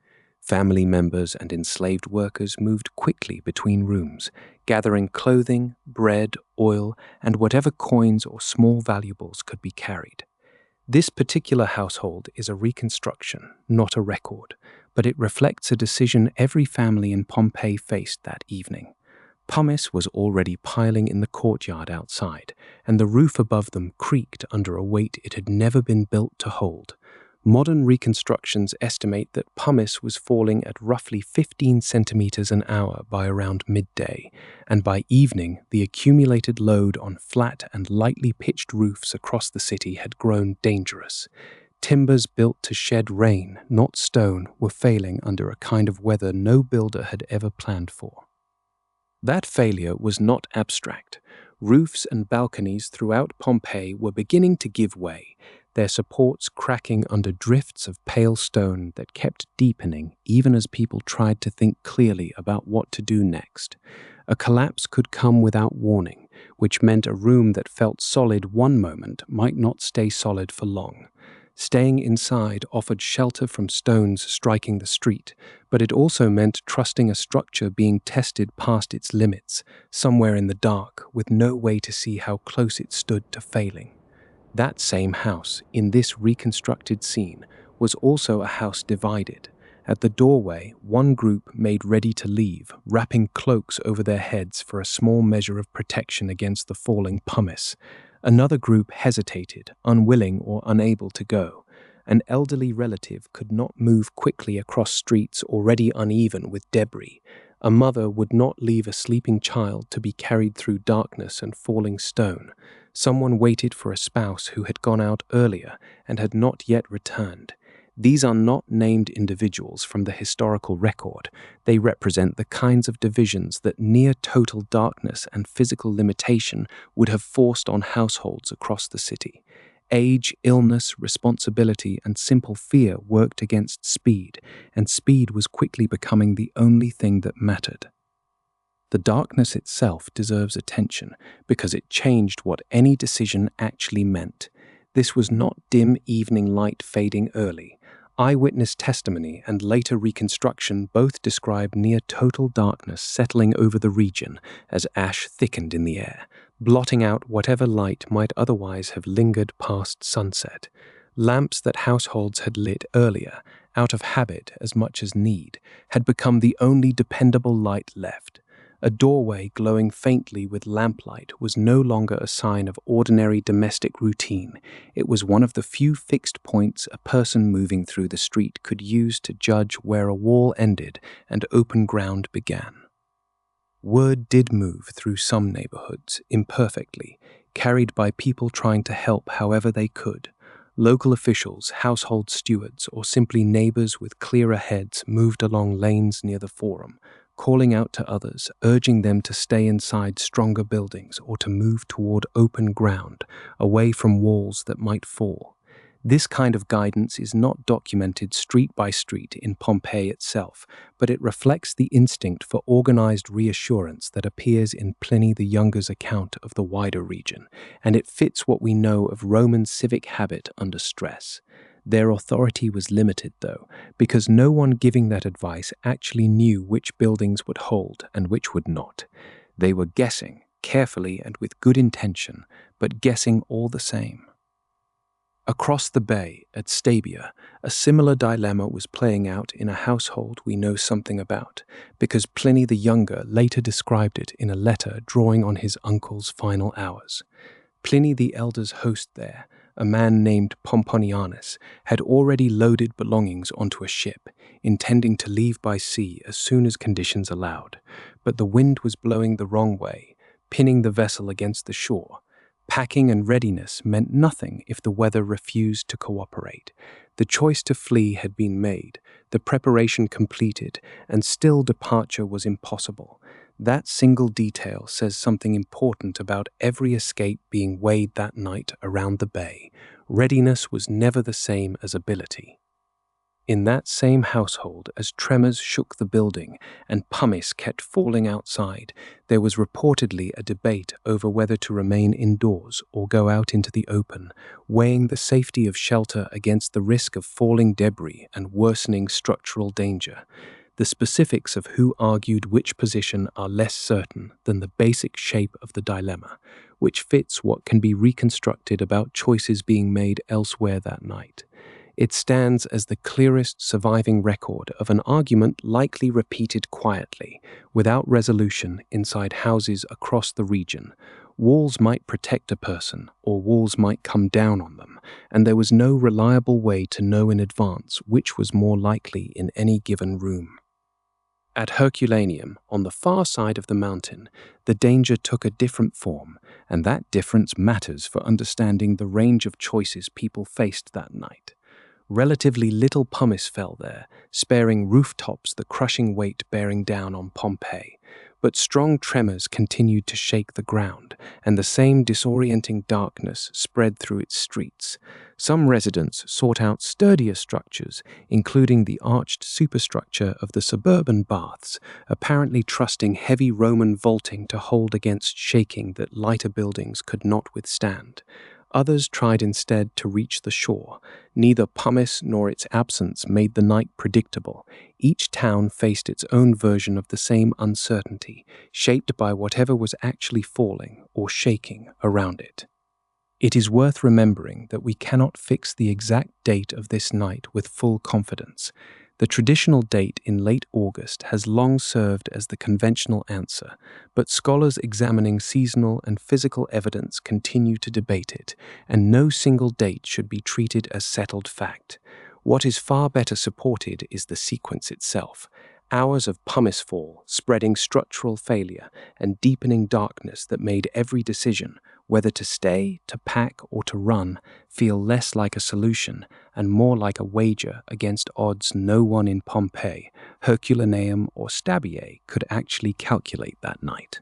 S1: Family members and enslaved workers moved quickly between rooms, gathering clothing, bread, oil, and whatever coins or small valuables could be carried. This particular household is a reconstruction, not a record, but it reflects a decision every family in Pompeii faced that evening. Pumice was already piling in the courtyard outside, and the roof above them creaked under a weight it had never been built to hold. Modern reconstructions estimate that pumice was falling at roughly 15 centimeters an hour by around midday, and by evening the accumulated load on flat and lightly pitched roofs across the city had grown dangerous. Timbers built to shed rain, not stone, were failing under a kind of weather no builder had ever planned for. That failure was not abstract. Roofs and balconies throughout Pompeii were beginning to give way, their supports cracking under drifts of pale stone that kept deepening even as people tried to think clearly about what to do next. A collapse could come without warning, which meant a room that felt solid one moment might not stay solid for long. Staying inside offered shelter from stones striking the street, but it also meant trusting a structure being tested past its limits, somewhere in the dark, with no way to see how close it stood to failing. That same house, in this reconstructed scene, was also a house divided. At the doorway, one group made ready to leave, wrapping cloaks over their heads for a small measure of protection against the falling pumice. Another group hesitated, unwilling or unable to go. An elderly relative could not move quickly across streets already uneven with debris. A mother would not leave a sleeping child to be carried through darkness and falling stone. Someone waited for a spouse who had gone out earlier and had not yet returned. These are not named individuals from the historical record. They represent the kinds of divisions that near total darkness and physical limitation would have forced on households across the city. Age, illness, responsibility, and simple fear worked against speed, and speed was quickly becoming the only thing that mattered. The darkness itself deserves attention because it changed what any decision actually meant. This was not dim evening light fading early. Eyewitness testimony and later reconstruction both describe near total darkness settling over the region as ash thickened in the air, blotting out whatever light might otherwise have lingered past sunset. Lamps that households had lit earlier, out of habit as much as need, had become the only dependable light left. A doorway glowing faintly with lamplight was no longer a sign of ordinary domestic routine. It was one of the few fixed points a person moving through the street could use to judge where a wall ended and open ground began. Word did move through some neighborhoods, imperfectly, carried by people trying to help however they could. Local officials, household stewards, or simply neighbors with clearer heads moved along lanes near the forum, calling out to others, urging them to stay inside stronger buildings or to move toward open ground, away from walls that might fall. This kind of guidance is not documented street by street in Pompeii itself, but it reflects the instinct for organized reassurance that appears in Pliny the Younger's account of the wider region, and it fits what we know of Roman civic habit under stress. Their authority was limited, though, because no one giving that advice actually knew which buildings would hold and which would not. They were guessing, carefully and with good intention, but guessing all the same. Across the bay, at Stabia, a similar dilemma was playing out in a household we know something about, because Pliny the Younger later described it in a letter drawing on his uncle's final hours. Pliny the Elder's host there, a man named Pomponianus, had already loaded belongings onto a ship, intending to leave by sea as soon as conditions allowed. But the wind was blowing the wrong way, pinning the vessel against the shore. Packing and readiness meant nothing if the weather refused to cooperate. The choice to flee had been made, the preparation completed, and still departure was impossible. That single detail says something important about every escape being weighed that night around the bay. Readiness was never the same as ability. In that same household, as tremors shook the building and pumice kept falling outside, there was reportedly a debate over whether to remain indoors or go out into the open, weighing the safety of shelter against the risk of falling debris and worsening structural danger. The specifics of who argued which position are less certain than the basic shape of the dilemma, which fits what can be reconstructed about choices being made elsewhere that night. It stands as the clearest surviving record of an argument likely repeated quietly, without resolution, inside houses across the region. Walls might protect a person, or walls might come down on them, and there was no reliable way to know in advance which was more likely in any given room. At Herculaneum, on the far side of the mountain, the danger took a different form, and that difference matters for understanding the range of choices people faced that night. Relatively little pumice fell there, sparing rooftops the crushing weight bearing down on Pompeii, but strong tremors continued to shake the ground, and the same disorienting darkness spread through its streets. Some residents sought out sturdier structures, including the arched superstructure of the suburban baths, apparently trusting heavy Roman vaulting to hold against shaking that lighter buildings could not withstand. Others tried instead to reach the shore. Neither pumice nor its absence made the night predictable. Each town faced its own version of the same uncertainty, shaped by whatever was actually falling or shaking around it. It is worth remembering that we cannot fix the exact date of this night with full confidence. The traditional date in late August has long served as the conventional answer, but scholars examining seasonal and physical evidence continue to debate it, and no single date should be treated as settled fact. What is far better supported is the sequence itself. Hours of pumice fall, spreading structural failure and deepening darkness that made every decision, whether to stay, to pack, or to run, feel less like a solution and more like a wager against odds no one in Pompeii, Herculaneum, or Stabiae could actually calculate that night.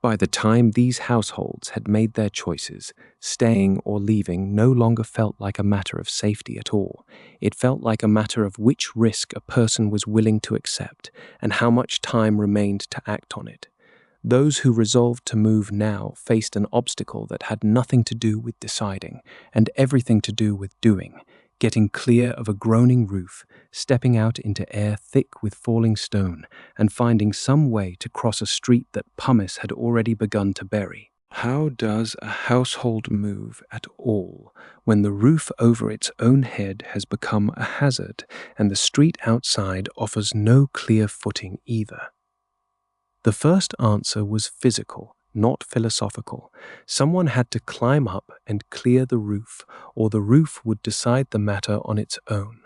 S1: By the time these households had made their choices, staying or leaving no longer felt like a matter of safety at all. It felt like a matter of which risk a person was willing to accept and how much time remained to act on it. Those who resolved to move now faced an obstacle that had nothing to do with deciding and everything to do with doing, getting clear of a groaning roof, stepping out into air thick with falling stone, and finding some way to cross a street that pumice had already begun to bury. How does a household move at all when the roof over its own head has become a hazard and the street outside offers no clear footing either? The first answer was physical, not philosophical. Someone had to climb up and clear the roof, or the roof would decide the matter on its own.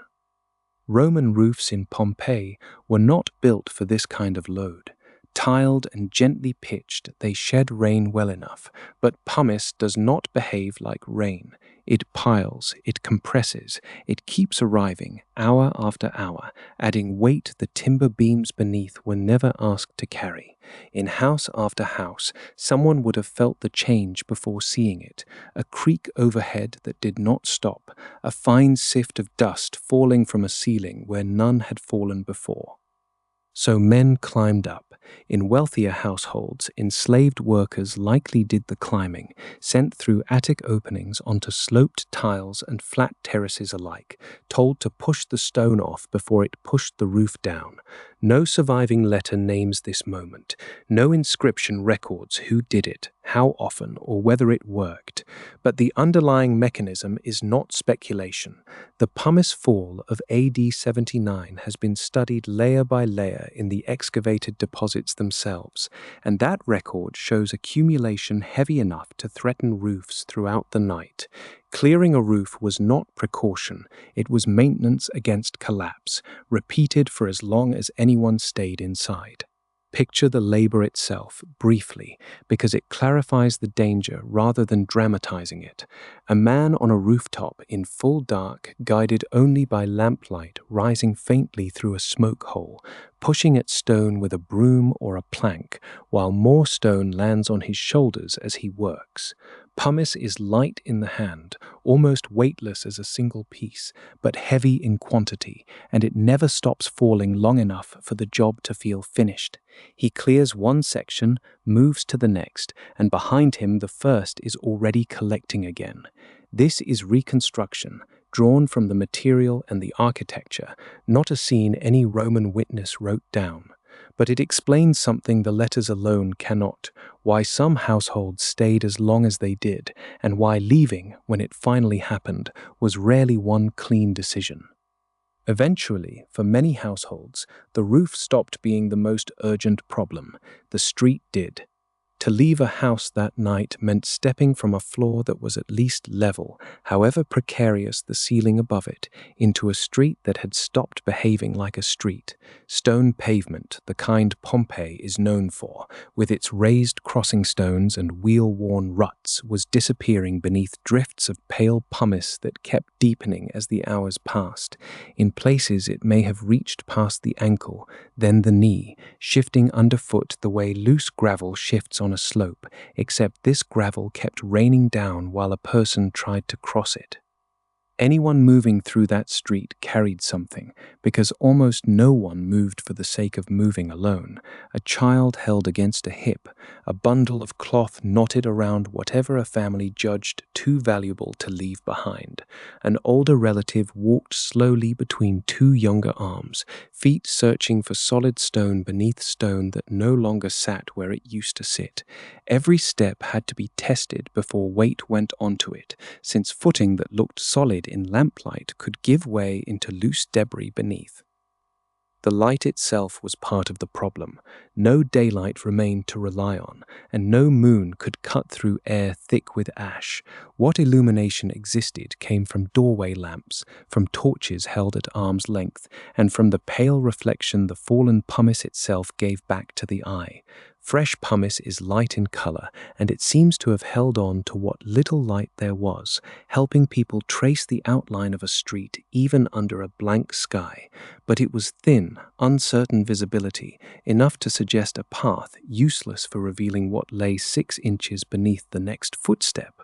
S1: Roman roofs in Pompeii were not built for this kind of load. Tiled and gently pitched, they shed rain well enough, but pumice does not behave like rain. It piles, it compresses, it keeps arriving, hour after hour, adding weight the timber beams beneath were never asked to carry. In house after house, someone would have felt the change before seeing it, a creak overhead that did not stop, a fine sift of dust falling from a ceiling where none had fallen before. So men climbed up. In wealthier households, enslaved workers likely did the climbing, sent through attic openings onto sloped tiles and flat terraces alike, told to push the stone off before it pushed the roof down. No surviving letter names this moment. No inscription records who did it, how often, or whether it worked. But the underlying mechanism is not speculation. The pumice fall of AD 79 has been studied layer by layer in the excavated deposits themselves, and that record shows accumulation heavy enough to threaten roofs throughout the night. Clearing a roof was not precaution, it was maintenance against collapse, repeated for as long as anyone stayed inside. Picture the labor itself, briefly, because it clarifies the danger rather than dramatizing it. A man on a rooftop in full dark, guided only by lamplight rising faintly through a smoke hole, pushing at stone with a broom or a plank, while more stone lands on his shoulders as he works. Pumice is light in the hand, almost weightless as a single piece, but heavy in quantity, and it never stops falling long enough for the job to feel finished. He clears one section, moves to the next, and behind him the first is already collecting again. This is reconstruction, drawn from the material and the architecture, not a scene any Roman witness wrote down. But it explains something the letters alone cannot, why some households stayed as long as they did, and why leaving, when it finally happened, was rarely one clean decision. Eventually, for many households, the roof stopped being the most urgent problem. The street did. To leave a house that night meant stepping from a floor that was at least level, however precarious the ceiling above it, into a street that had stopped behaving like a street. Stone pavement, the kind Pompeii is known for, with its raised crossing stones and wheel-worn ruts, was disappearing beneath drifts of pale pumice that kept deepening as the hours passed. In places it may have reached past the ankle, then the knee, shifting underfoot the way loose gravel shifts on a slope, except this gravel kept raining down while a person tried to cross it. Anyone moving through that street carried something, because almost no one moved for the sake of moving alone. A child held against a hip, a bundle of cloth knotted around whatever a family judged too valuable to leave behind. An older relative walked slowly between two younger arms, feet searching for solid stone beneath stone that no longer sat where it used to sit. Every step had to be tested before weight went onto it, since footing that looked solid in lamplight could give way into loose debris beneath. The light itself was part of the problem. No daylight remained to rely on, and no moon could cut through air thick with ash. What illumination existed came from doorway lamps, from torches held at arm's length, and from the pale reflection the fallen pumice itself gave back to the eye. Fresh pumice is light in color, and it seems to have held on to what little light there was, helping people trace the outline of a street even under a blank sky. But it was thin, uncertain visibility, enough to suggest a path useless for revealing what lay 6 inches beneath the next footstep.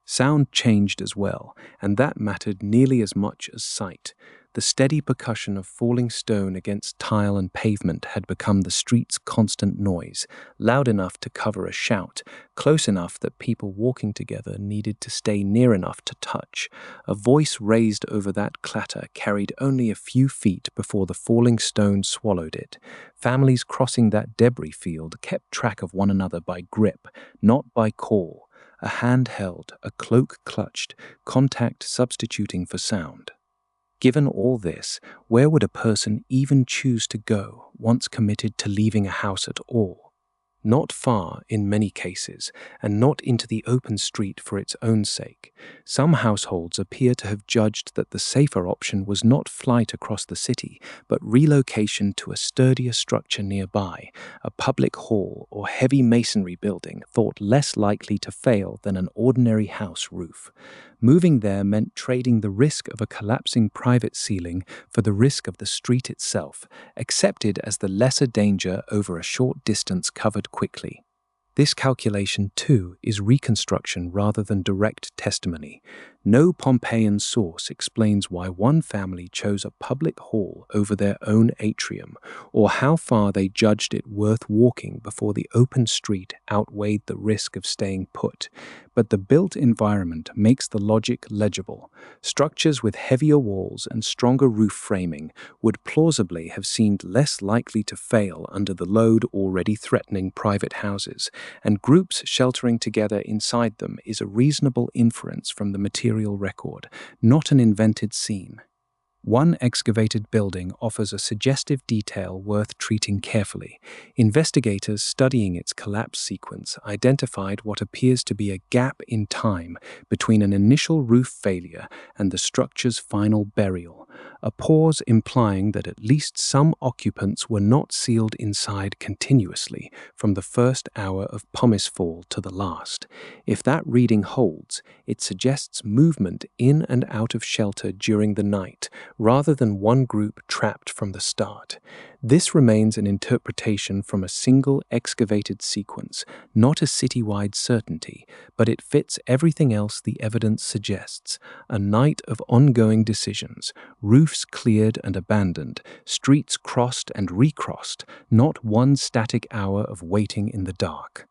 S1: Sound changed as well, and that mattered nearly as much as sight. The steady percussion of falling stone against tile and pavement had become the street's constant noise, loud enough to cover a shout, close enough that people walking together needed to stay near enough to touch. A voice raised over that clatter carried only a few feet before the falling stone swallowed it. Families crossing that debris field kept track of one another by grip, not by call. A hand held, a cloak clutched, contact substituting for sound. Given all this, where would a person even choose to go once committed to leaving a house at all? Not far in many cases, and not into the open street for its own sake. Some households appear to have judged that the safer option was not flight across the city, but relocation to a sturdier structure nearby, a public hall or heavy masonry building thought less likely to fail than an ordinary house roof. Moving there meant trading the risk of a collapsing private ceiling for the risk of the street itself, accepted as the lesser danger over a short distance covered quickly. This calculation, too, is reconstruction rather than direct testimony. No Pompeian source explains why one family chose a public hall over their own atrium, or how far they judged it worth walking before the open street outweighed the risk of staying put. But the built environment makes the logic legible. Structures with heavier walls and stronger roof framing would plausibly have seemed less likely to fail under the load already threatening private houses, and groups sheltering together inside them is a reasonable inference from the material record, not an invented scene. One excavated building offers a suggestive detail worth treating carefully. Investigators studying its collapse sequence identified what appears to be a gap in time between an initial roof failure and the structure's final burial, a pause implying that at least some occupants were not sealed inside continuously from the first hour of pumice fall to the last. If that reading holds, it suggests movement in and out of shelter during the night, rather than one group trapped from the start. This remains an interpretation from a single excavated sequence, not a citywide certainty, but it fits everything else the evidence suggests: a night of ongoing decisions, roofs cleared and abandoned, streets crossed and recrossed, not one static hour of waiting in the dark.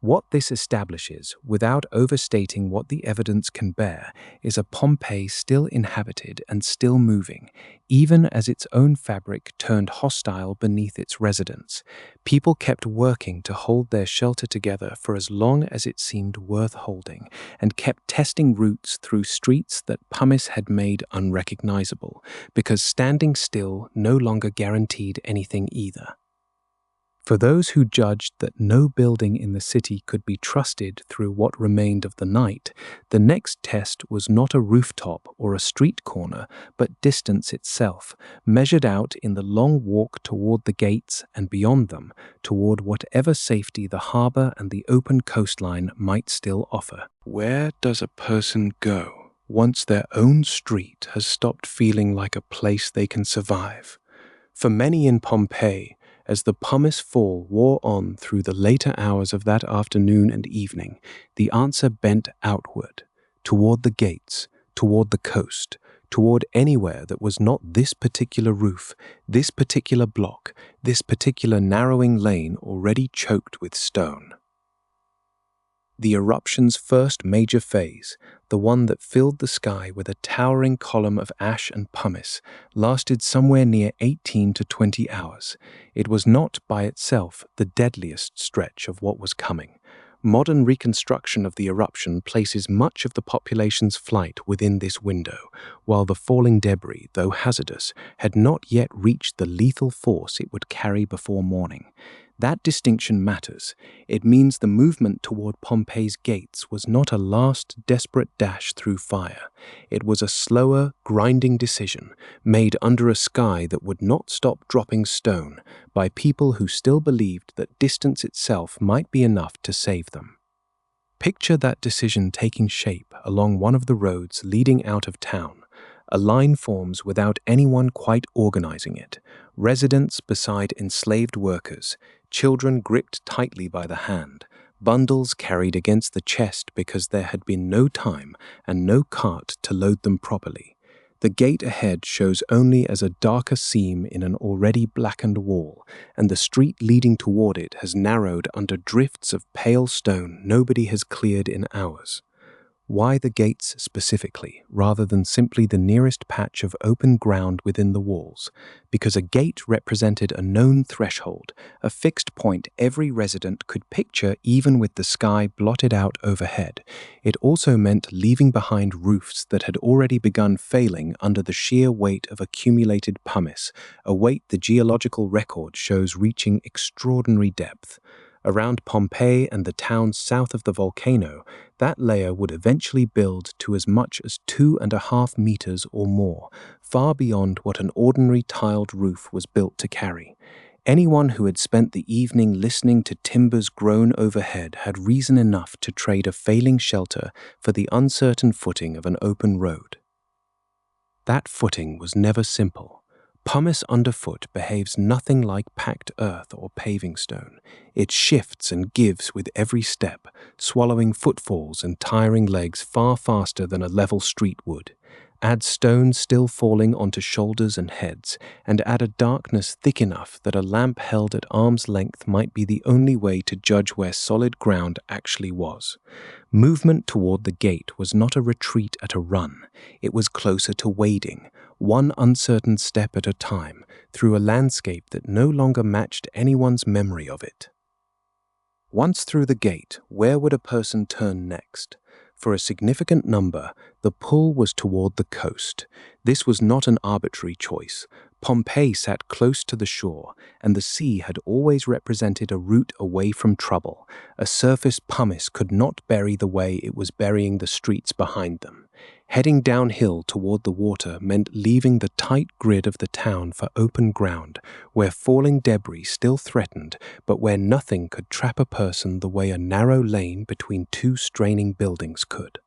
S1: What this establishes, without overstating what the evidence can bear, is a Pompeii still inhabited and still moving, even as its own fabric turned hostile beneath its residents. People kept working to hold their shelter together for as long as it seemed worth holding, and kept testing routes through streets that pumice had made unrecognizable, because standing still no longer guaranteed anything either. For those who judged that no building in the city could be trusted through what remained of the night, the next test was not a rooftop or a street corner, but distance itself, measured out in the long walk toward the gates and beyond them, toward whatever safety the harbor and the open coastline might still offer. Where does a person go once their own street has stopped feeling like a place they can survive? For many in Pompeii, as the pumice fall wore on through the later hours of that afternoon and evening, the answer bent outward, toward the gates, toward the coast, toward anywhere that was not this particular roof, this particular block, this particular narrowing lane already choked with stone. The eruption's first major phase, the one that filled the sky with a towering column of ash and pumice, lasted somewhere near 18 to 20 hours. It was not by itself the deadliest stretch of what was coming. Modern reconstruction of the eruption places much of the population's flight within this window, while the falling debris, though hazardous, had not yet reached the lethal force it would carry before morning. That distinction matters. It means the movement toward Pompeii's gates was not a last desperate dash through fire. It was a slower, grinding decision, made under a sky that would not stop dropping stone, by people who still believed that distance itself might be enough to save them. Picture that decision taking shape along one of the roads leading out of town. A line forms without anyone quite organizing it. Residents beside enslaved workers, children gripped tightly by the hand, bundles carried against the chest because there had been no time and no cart to load them properly. The gate ahead shows only as a darker seam in an already blackened wall, and the street leading toward it has narrowed under drifts of pale stone nobody has cleared in hours. Why the gates specifically, rather than simply the nearest patch of open ground within the walls? Because a gate represented a known threshold, a fixed point every resident could picture even with the sky blotted out overhead. It also meant leaving behind roofs that had already begun failing under the sheer weight of accumulated pumice, a weight the geological record shows reaching extraordinary depth. Around Pompeii and the towns south of the volcano, that layer would eventually build to as much as 2.5 meters or more, far beyond what an ordinary tiled roof was built to carry. Anyone who had spent the evening listening to timbers groan overhead had reason enough to trade a failing shelter for the uncertain footing of an open road. That footing was never simple. Pumice underfoot behaves nothing like packed earth or paving stone. It shifts and gives with every step, swallowing footfalls and tiring legs far faster than a level street would. Add stones still falling onto shoulders and heads, and add a darkness thick enough that a lamp held at arm's length might be the only way to judge where solid ground actually was. Movement toward the gate was not a retreat at a run. It was closer to wading, one uncertain step at a time, through a landscape that no longer matched anyone's memory of it. Once through the gate, where would a person turn next? For a significant number, the pull was toward the coast. This was not an arbitrary choice. Pompeii sat close to the shore, and the sea had always represented a route away from trouble. A surface pumice could not bury the way it was burying the streets behind them. Heading downhill toward the water meant leaving the tight grid of the town for open ground, where falling debris still threatened, but where nothing could trap a person the way a narrow lane between two straining buildings could.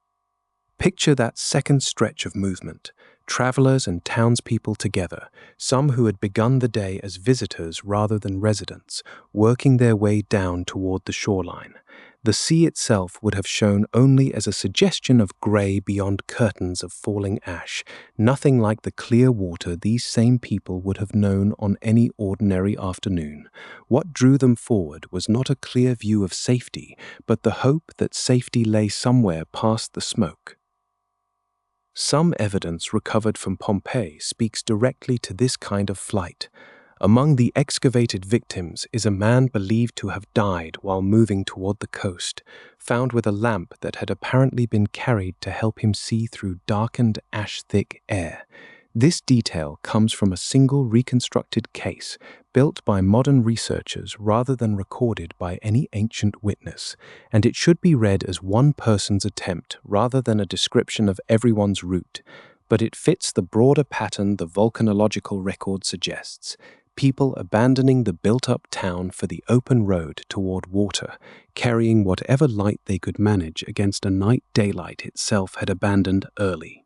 S1: Picture that second stretch of movement, travelers and townspeople together, some who had begun the day as visitors rather than residents, working their way down toward the shoreline. The sea itself would have shown only as a suggestion of grey beyond curtains of falling ash, nothing like the clear water these same people would have known on any ordinary afternoon. What drew them forward was not a clear view of safety, but the hope that safety lay somewhere past the smoke. Some evidence recovered from Pompeii speaks directly to this kind of flight. Among the excavated victims is a man believed to have died while moving toward the coast, found with a lamp that had apparently been carried to help him see through darkened, ash-thick air. This detail comes from a single reconstructed case, built by modern researchers rather than recorded by any ancient witness, and it should be read as one person's attempt rather than a description of everyone's route. But it fits the broader pattern the volcanological record suggests. People abandoning the built-up town for the open road toward water, carrying whatever light they could manage against a night daylight itself had abandoned early.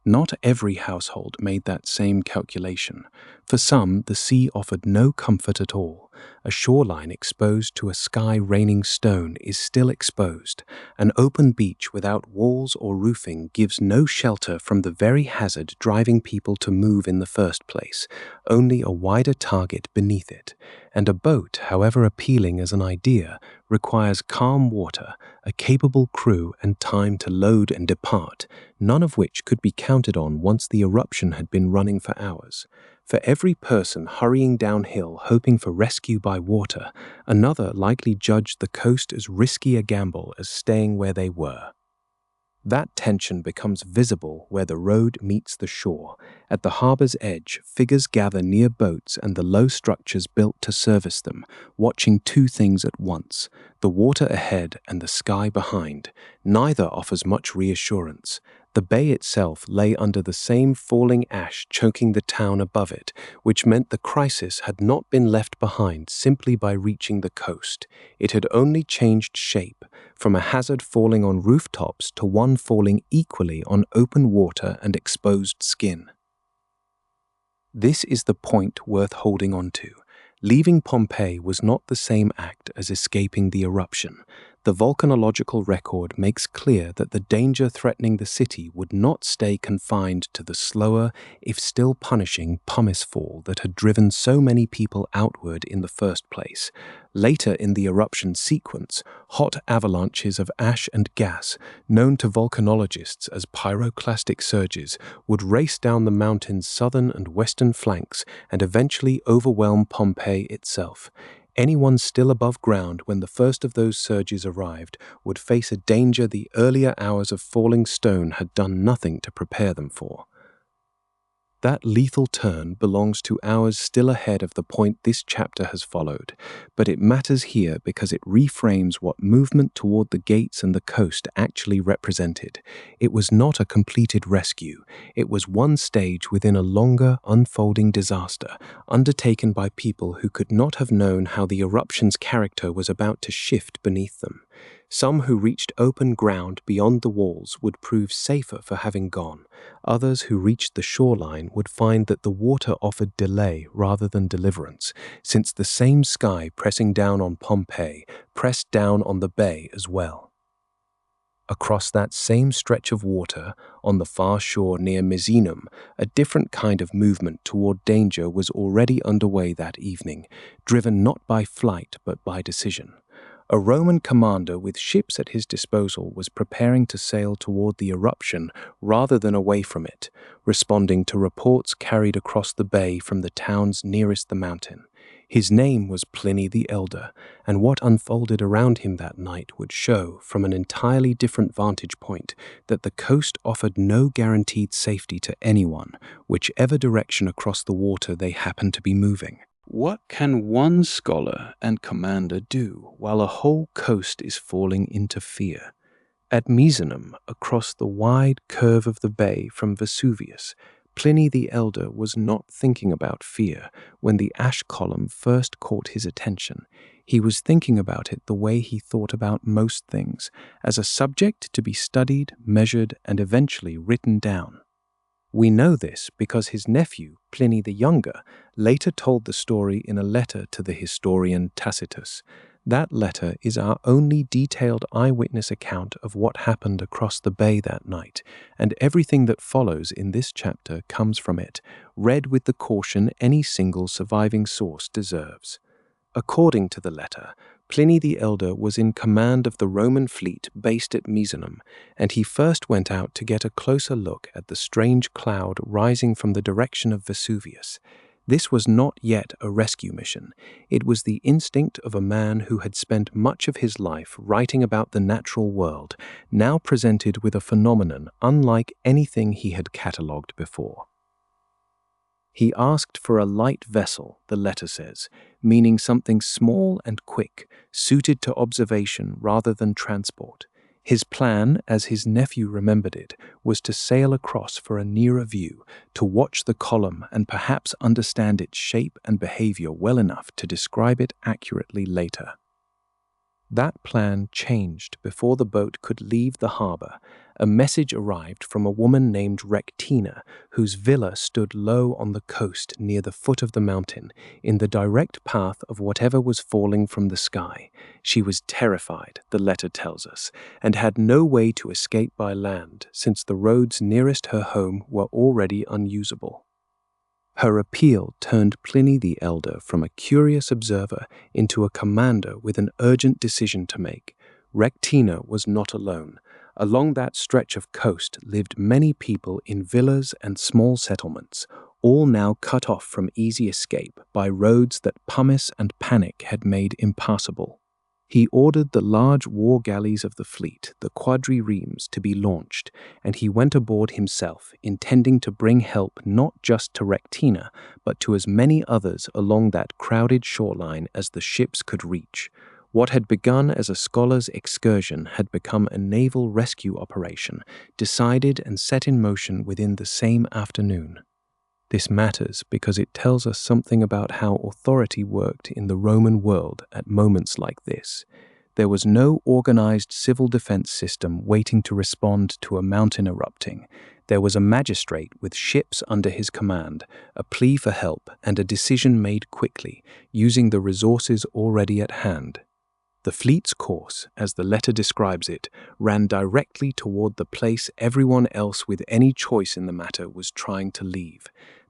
S1: Not every household made that same calculation. For some, the sea offered no comfort at all. A shoreline exposed to a sky raining stone is still exposed. An open beach without walls or roofing gives no shelter from the very hazard driving people to move in the first place, only a wider target beneath it. And a boat, however appealing as an idea, requires calm water, a capable crew, and time to load and depart, none of which could be counted on once the eruption had been running for hours. For every person hurrying downhill hoping for rescue by water, another likely judged the coast as risky a gamble as staying where they were. That tension becomes visible where the road meets the shore. At the harbor's edge, figures gather near boats and the low structures built to service them, watching two things at once: the water ahead and the sky behind. Neither offers much reassurance. The bay itself lay under the same falling ash choking the town above it, which meant the crisis had not been left behind simply by reaching the coast. It had only changed shape, from a hazard falling on rooftops to one falling equally on open water and exposed skin. This is the point worth holding on to. Leaving Pompeii was not the same act as escaping the eruption. The volcanological record makes clear that the danger threatening the city would not stay confined to the slower, if still punishing, Pumice fall that had driven so many people outward in the first place. Later in the eruption sequence, hot avalanches of ash and gas, known to volcanologists as pyroclastic surges, would race down the mountain's southern and western flanks and eventually overwhelm Pompeii itself. Anyone still above ground when the first of those surges arrived would face a danger the earlier hours of falling stone had done nothing to prepare them for. That lethal turn belongs to hours still ahead of the point this chapter has followed, but it matters here because it reframes what movement toward the gates and the coast actually represented. It was not a completed rescue. It was one stage within a longer, unfolding disaster, undertaken by people who could not have known how the eruption's character was about to shift beneath them. Some who reached open ground beyond the walls would prove safer for having gone. Others who reached the shoreline would find that the water offered delay rather than deliverance, since the same sky pressing down on Pompeii pressed down on the bay as well. Across that same stretch of water, on the far shore near Misenum, a different kind of movement toward danger was already underway that evening, driven not by flight but by decision. A Roman commander with ships at his disposal was preparing to sail toward the eruption rather than away from it, responding to reports carried across the bay from the towns nearest the mountain. His name was Pliny the Elder, and what unfolded around him that night would show, from an entirely different vantage point, that the coast offered no guaranteed safety to anyone, whichever direction across the water they happened to be moving. What can one scholar and commander do while a whole coast is falling into fear? At Misenum, across the wide curve of the bay from Vesuvius, Pliny the Elder was not thinking about fear when the ash column first caught his attention. He was thinking about it the way he thought about most things, as a subject to be studied, measured, and eventually written down. We know this because his nephew, Pliny the Younger, later told the story in a letter to the historian Tacitus. That letter is our only detailed eyewitness account of what happened across the bay that night, and everything that follows in this chapter comes from it, read with the caution any single surviving source deserves. According to the letter, Pliny the Elder was in command of the Roman fleet based at Misenum, and he first went out to get a closer look at the strange cloud rising from the direction of Vesuvius. This was not yet a rescue mission. It was the instinct of a man who had spent much of his life writing about the natural world, now presented with a phenomenon unlike anything he had catalogued before. He asked for a light vessel, the letter says, meaning something small and quick, suited to observation rather than transport. His plan, as his nephew remembered it, was to sail across for a nearer view, to watch the column and perhaps understand its shape and behavior well enough to describe it accurately later. That plan changed before the boat could leave the harbor. A message arrived from a woman named Rectina, whose villa stood low on the coast near the foot of the mountain, in the direct path of whatever was falling from the sky. She was terrified, the letter tells us, and had no way to escape by land, since the roads nearest her home were already unusable. Her appeal turned Pliny the Elder from a curious observer into a commander with an urgent decision to make. Rectina was not alone. Along that stretch of coast lived many people in villas and small settlements, all now cut off from easy escape by roads that Pumice and panic had made impassable. He ordered the large war galleys of the fleet, the quadriremes, to be launched, and he went aboard himself, intending to bring help not just to Rectina, but to as many others along that crowded shoreline as the ships could reach. What had begun as a scholar's excursion had become a naval rescue operation, decided and set in motion within the same afternoon. This matters because it tells us something about how authority worked in the Roman world at moments like this. There was no organized civil defense system waiting to respond to a mountain erupting. There was a magistrate with ships under his command, a plea for help, and a decision made quickly, using the resources already at hand. The fleet's course, as the letter describes it, ran directly toward the place everyone else with any choice in the matter was trying to leave.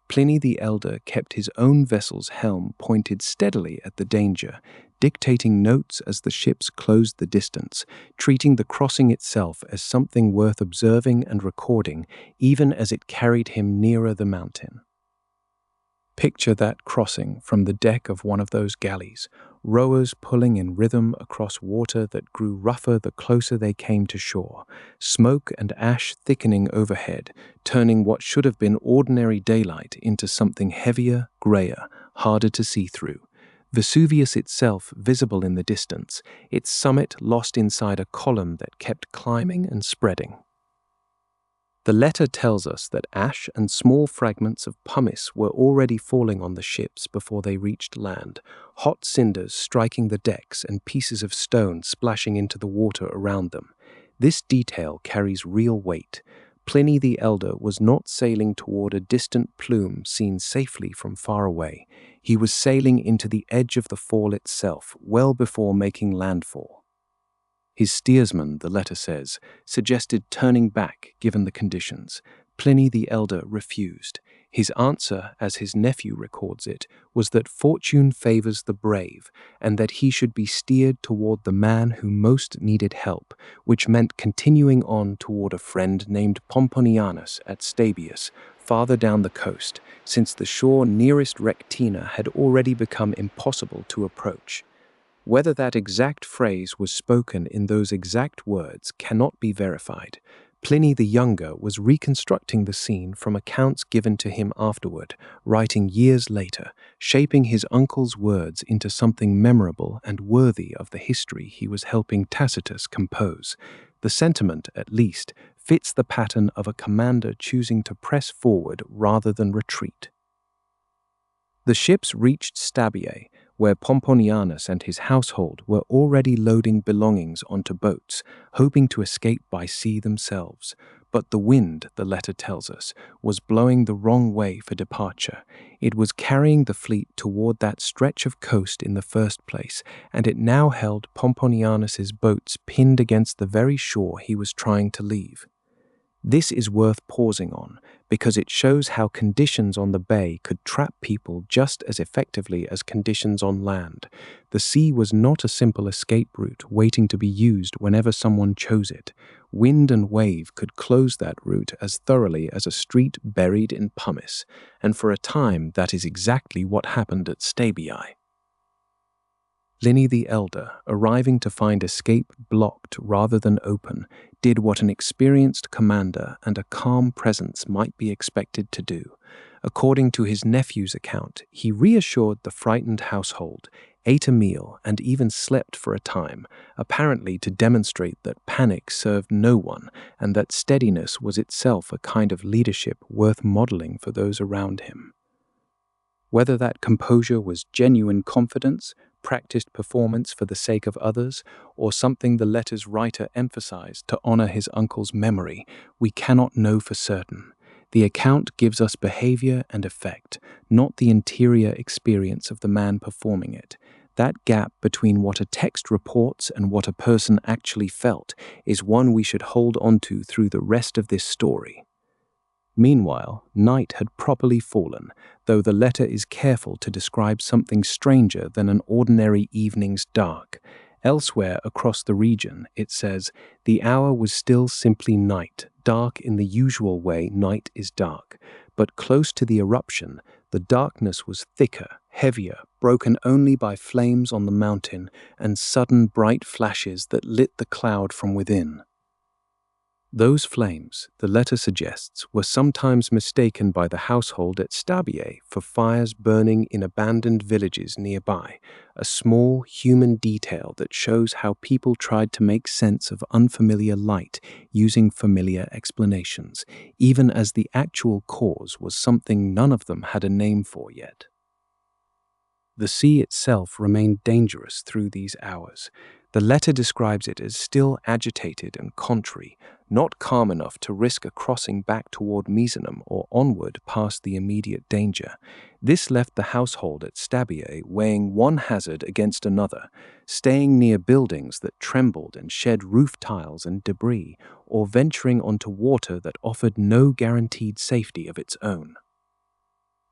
S1: Pliny the Elder kept his own vessel's helm pointed steadily at the danger, dictating notes as the ships closed the distance, treating the crossing itself as something worth observing and recording, even as it carried him nearer the mountain. Picture that crossing from the deck of one of those galleys, rowers pulling in rhythm across water that grew rougher the closer they came to shore, smoke and ash thickening overhead, turning what should have been ordinary daylight into something heavier, grayer, harder to see through. Vesuvius itself visible in the distance, its summit lost inside a column that kept climbing and spreading. The letter tells us that ash and small fragments of pumice were already falling on the ships before they reached land, hot cinders striking the decks and pieces of stone splashing into the water around them. This detail carries real weight. Pliny the Elder was not sailing toward a distant plume seen safely from far away. He was sailing into the edge of the fall itself, well before making landfall. His steersman, the letter says, suggested turning back given the conditions. Pliny the Elder refused. His answer, as his nephew records it, was that fortune favors the brave, and that he should be steered toward the man who most needed help, which meant continuing on toward a friend named Pomponianus at Stabius, farther down the coast, since the shore nearest Rectina had already become impossible to approach. Whether that exact phrase was spoken in those exact words cannot be verified. Pliny the Younger was reconstructing the scene from accounts given to him afterward, writing years later, shaping his uncle's words into something memorable and worthy of the history he was helping Tacitus compose. The sentiment, at least, fits the pattern of a commander choosing to press forward rather than retreat. The ships reached Stabiae, where Pomponianus and his household were already loading belongings onto boats, hoping to escape by sea themselves. But the wind, the letter tells us, was blowing the wrong way for departure. It was carrying the fleet toward that stretch of coast in the first place, and it now held Pomponianus's boats pinned against the very shore he was trying to leave. This is worth pausing on, because it shows how conditions on the bay could trap people just as effectively as conditions on land. The sea was not a simple escape route waiting to be used whenever someone chose it. Wind and wave could close that route as thoroughly as a street buried in pumice, and for a time that is exactly what happened at Stabiae. Pliny the Elder, arriving to find escape blocked rather than open, did what an experienced commander and a calm presence might be expected to do. According to his nephew's account, he reassured the frightened household, ate a meal, and even slept for a time, apparently to demonstrate that panic served no one and that steadiness was itself a kind of leadership worth modeling for those around him. Whether that composure was genuine confidence, practiced performance for the sake of others, or something the letter's writer emphasized to honor his uncle's memory, we cannot know for certain. The account gives us behavior and effect, not the interior experience of the man performing it. That gap between what a text reports and what a person actually felt is one we should hold onto through the rest of this story. Meanwhile, night had properly fallen, though the letter is careful to describe something stranger than an ordinary evening's dark. Elsewhere across the region, it says, "The hour was still simply night, dark in the usual way night is dark." but close to the eruption, the darkness was thicker, heavier, broken only by flames on the mountain and sudden bright flashes that lit the cloud from within. Those flames, the letter suggests, were sometimes mistaken by the household at Stabiae for fires burning in abandoned villages nearby, a small human detail that shows how people tried to make sense of unfamiliar light using familiar explanations, even as the actual cause was something none of them had a name for yet. The sea itself remained dangerous through these hours. The letter describes it as still agitated and contrary, not calm enough to risk a crossing back toward Misenum or onward past the immediate danger. This left the household at Stabiae weighing one hazard against another, staying near buildings that trembled and shed roof tiles and debris, or venturing onto water that offered no guaranteed safety of its own.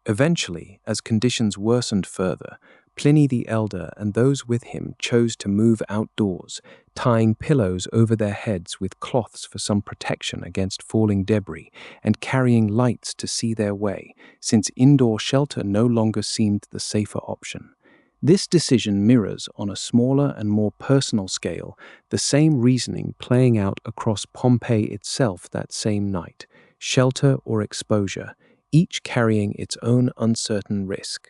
S1: Eventually, as conditions worsened further, Pliny the Elder and those with him chose to move outdoors, tying pillows over their heads with cloths for some protection against falling debris, and carrying lights to see their way, since indoor shelter no longer seemed the safer option. This decision mirrors, on a smaller and more personal scale, the same reasoning playing out across Pompeii itself that same night: shelter or exposure, each carrying its own uncertain risk.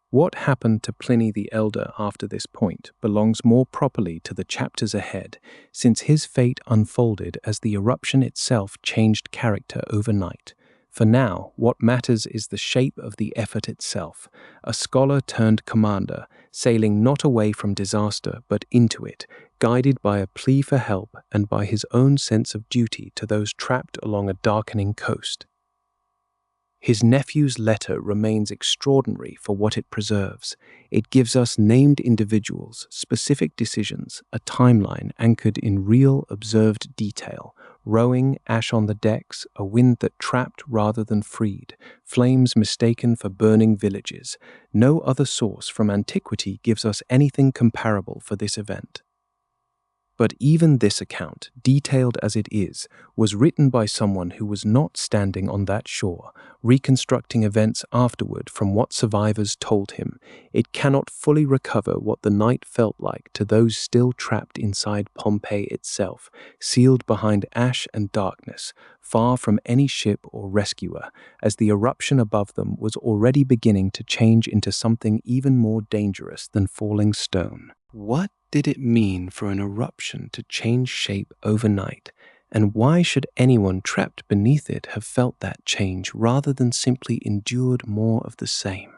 S1: What happened to Pliny the Elder after this point belongs more properly to the chapters ahead, since his fate unfolded as the eruption itself changed character overnight. For now, what matters is the shape of the effort itself, a scholar turned commander, sailing not away from disaster but into it, guided by a plea for help and by his own sense of duty to those trapped along a darkening coast. His nephew's letter remains extraordinary for what it preserves. It gives us named individuals, specific decisions, a timeline anchored in real observed detail, rowing, ash on the decks, a wind that trapped rather than freed, flames mistaken for burning villages. No other source from antiquity gives us anything comparable for this event. But even this account, detailed as it is, was written by someone who was not standing on that shore, reconstructing events afterward from what survivors told him. It cannot fully recover what the night felt like to those still trapped inside Pompeii itself, sealed behind ash and darkness, far from any ship or rescuer, as the eruption above them was already beginning to change into something even more dangerous than falling stone. What did it mean for an eruption to change shape overnight, and why should anyone trapped beneath it have felt that change rather than simply endured more of the same?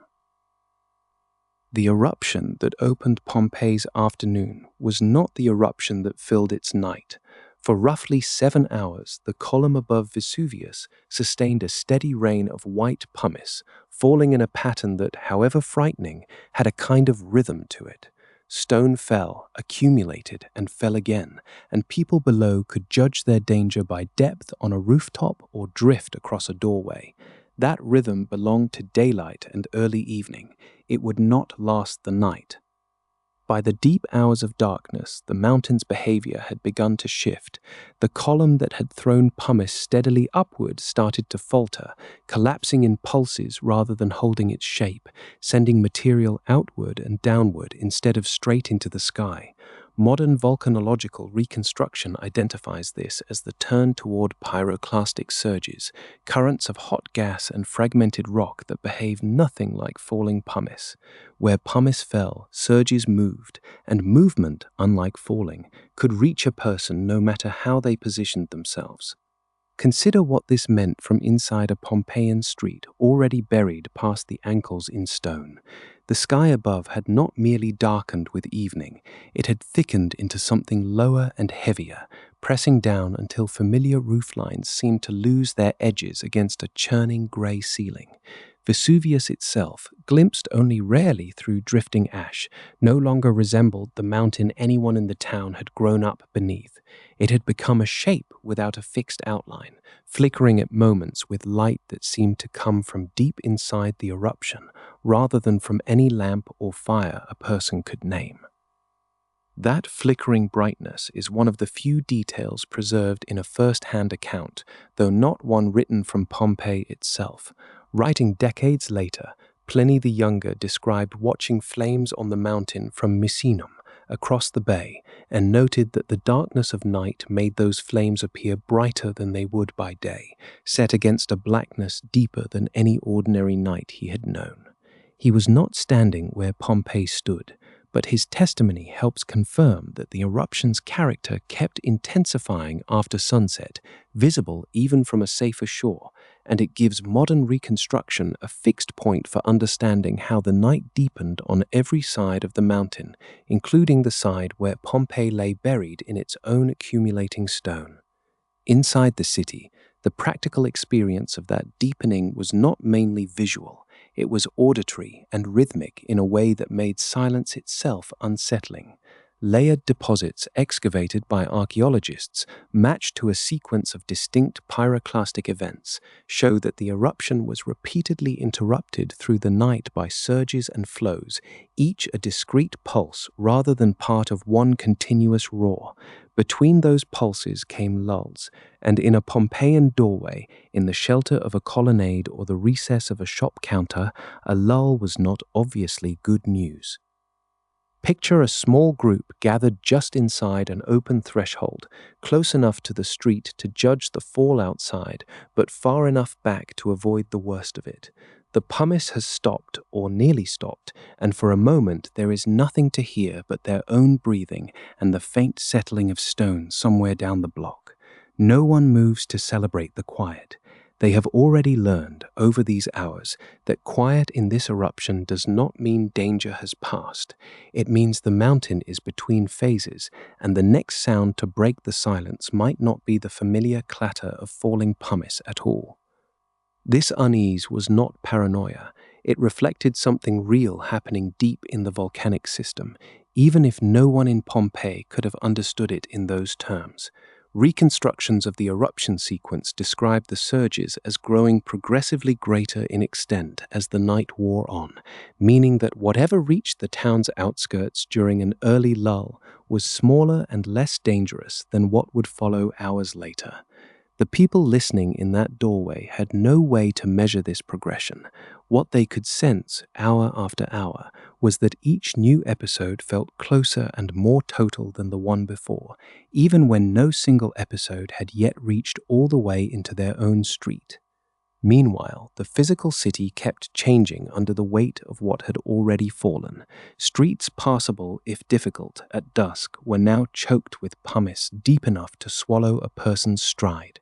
S1: The eruption that opened Pompeii's afternoon was not the eruption that filled its night. For roughly 7 hours, the column above Vesuvius sustained a steady rain of white pumice, falling in a pattern that, however frightening, had a kind of rhythm to it. Stone fell, accumulated, and fell again, and people below could judge their danger by depth on a rooftop or drift across a doorway. That rhythm belonged to daylight and early evening. It would not last the night. By the deep hours of darkness, the mountain's behavior had begun to shift. The column that had thrown pumice steadily upward started to falter, collapsing in pulses rather than holding its shape, sending material outward and downward instead of straight into the sky. Modern volcanological reconstruction identifies this as the turn toward pyroclastic surges, currents of hot gas and fragmented rock that behave nothing like falling pumice. Where pumice fell, surges moved, and movement, unlike falling, could reach a person no matter how they positioned themselves. Consider what this meant from inside a Pompeian street already buried past the ankles in stone. The sky above had not merely darkened with evening, it had thickened into something lower and heavier, pressing down until familiar roof lines seemed to lose their edges against a churning grey ceiling. Vesuvius itself, glimpsed only rarely through drifting ash, no longer resembled the mountain anyone in the town had grown up beneath. It had become a shape without a fixed outline, flickering at moments with light that seemed to come from deep inside the eruption, rather than from any lamp or fire a person could name. That flickering brightness is one of the few details preserved in a first-hand account, though not one written from Pompeii itself. Writing decades later, Pliny the Younger described watching flames on the mountain from Misenum, across the bay, and noted that the darkness of night made those flames appear brighter than they would by day, set against a blackness deeper than any ordinary night he had known. He was not standing where Pompeii stood, but his testimony helps confirm that the eruption's character kept intensifying after sunset, visible even from a safer shore, and it gives modern reconstruction a fixed point for understanding how the night deepened on every side of the mountain, including the side where Pompeii lay buried in its own accumulating stone. Inside the city, the practical experience of that deepening was not mainly visual. It was auditory and rhythmic in a way that made silence itself unsettling. Layered deposits excavated by archaeologists, matched to a sequence of distinct pyroclastic events, show that the eruption was repeatedly interrupted through the night by surges and flows, each a discrete pulse rather than part of one continuous roar. Between those pulses came lulls, and in a Pompeian doorway, in the shelter of a colonnade or the recess of a shop counter, a lull was not obviously good news. Picture a small group gathered just inside an open threshold, close enough to the street to judge the fall outside, but far enough back to avoid the worst of it. The pumice has stopped, or nearly stopped, and for a moment there is nothing to hear but their own breathing and the faint settling of stone somewhere down the block. No one moves to celebrate the quiet. They have already learned, over these hours, that quiet in this eruption does not mean danger has passed. It means the mountain is between phases, and the next sound to break the silence might not be the familiar clatter of falling pumice at all. This unease was not paranoia. It reflected something real happening deep in the volcanic system, even if no one in Pompeii could have understood it in those terms. Reconstructions of the eruption sequence describe the surges as growing progressively greater in extent as the night wore on, meaning that whatever reached the town's outskirts during an early lull was smaller and less dangerous than what would follow hours later. The people listening in that doorway had no way to measure this progression. What they could sense, hour after hour, was that each new episode felt closer and more total than the one before, even when no single episode had yet reached all the way into their own street. Meanwhile, the physical city kept changing under the weight of what had already fallen. Streets passable, if difficult, at dusk were now choked with pumice deep enough to swallow a person's stride.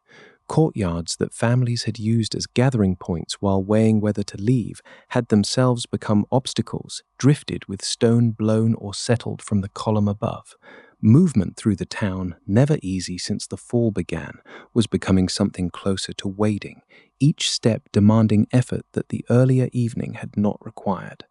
S1: Courtyards that families had used as gathering points while weighing whether to leave had themselves become obstacles, drifted with stone blown or settled from the column above. Movement through the town, never easy since the fall began, was becoming something closer to wading, each step demanding effort that the earlier evening had not required.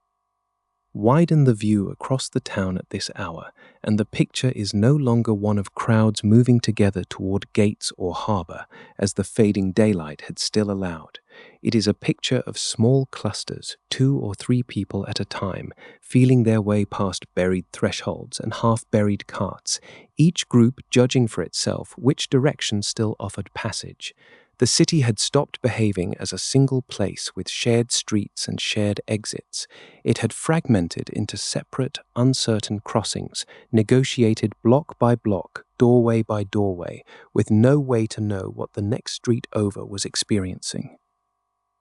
S1: Widen the view across the town at this hour, and the picture is no longer one of crowds moving together toward gates or harbor, as the fading daylight had still allowed. It is a picture of small clusters, 2 or 3 people at a time, feeling their way past buried thresholds and half-buried carts, each group judging for itself which direction still offered passage. The city had stopped behaving as a single place with shared streets and shared exits. It had fragmented into separate, uncertain crossings, negotiated block by block, doorway by doorway, with no way to know what the next street over was experiencing.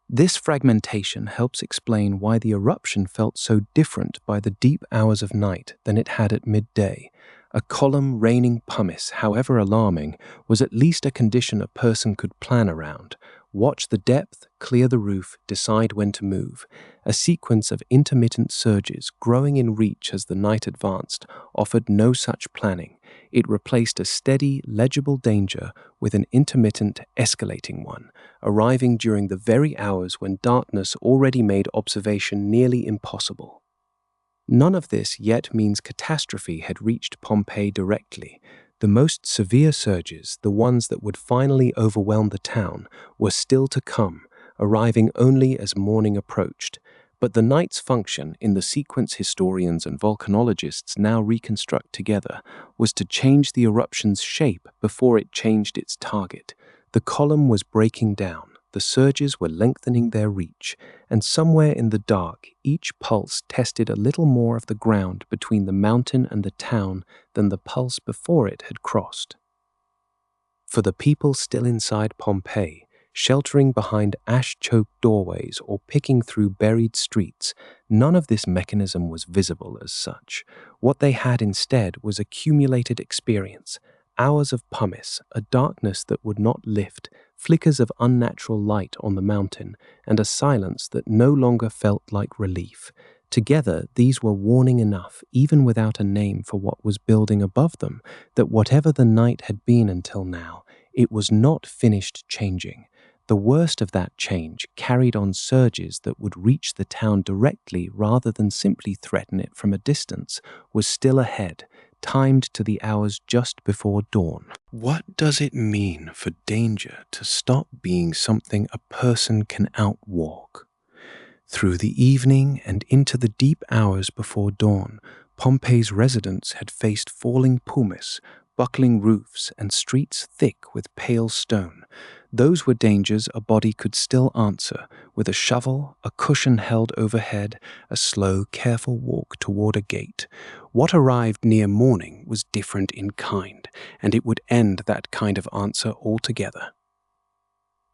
S1: This fragmentation helps explain why the eruption felt so different by the deep hours of night than it had at midday. A column raining pumice, however alarming, was at least a condition a person could plan around. Watch the depth, clear the roof, decide when to move. A sequence of intermittent surges, growing in reach as the night advanced, offered no such planning. It replaced a steady, legible danger with an intermittent, escalating one, arriving during the very hours when darkness already made observation nearly impossible. None of this yet means catastrophe had reached Pompeii directly. The most severe surges, the ones that would finally overwhelm the town, were still to come, arriving only as morning approached. But the night's function, in the sequence historians and volcanologists now reconstruct together, was to change the eruption's shape before it changed its target. The column was breaking down, the surges were lengthening their reach, and somewhere in the dark, each pulse tested a little more of the ground between the mountain and the town than the pulse before it had crossed. For the people still inside Pompeii, sheltering behind ash-choked doorways or picking through buried streets, none of this mechanism was visible as such. What they had instead was accumulated experience, hours of pumice, a darkness that would not lift, flickers of unnatural light on the mountain, and a silence that no longer felt like relief. Together, these were warning enough, even without a name for what was building above them, that whatever the night had been until now, it was not finished changing. The worst of that change carried on surges that would reach the town directly rather than simply threaten it from a distance, was still ahead, timed to the hours just before dawn. What does it mean for danger to stop being something a person can outwalk? Through the evening and into the deep hours before dawn, Pompeii's residents had faced falling pumice, buckling roofs, and streets thick with pale stone. Those were dangers a body could still answer, with a shovel, a cushion held overhead, a slow, careful walk toward a gate. What arrived near morning was different in kind, and it would end that kind of answer altogether.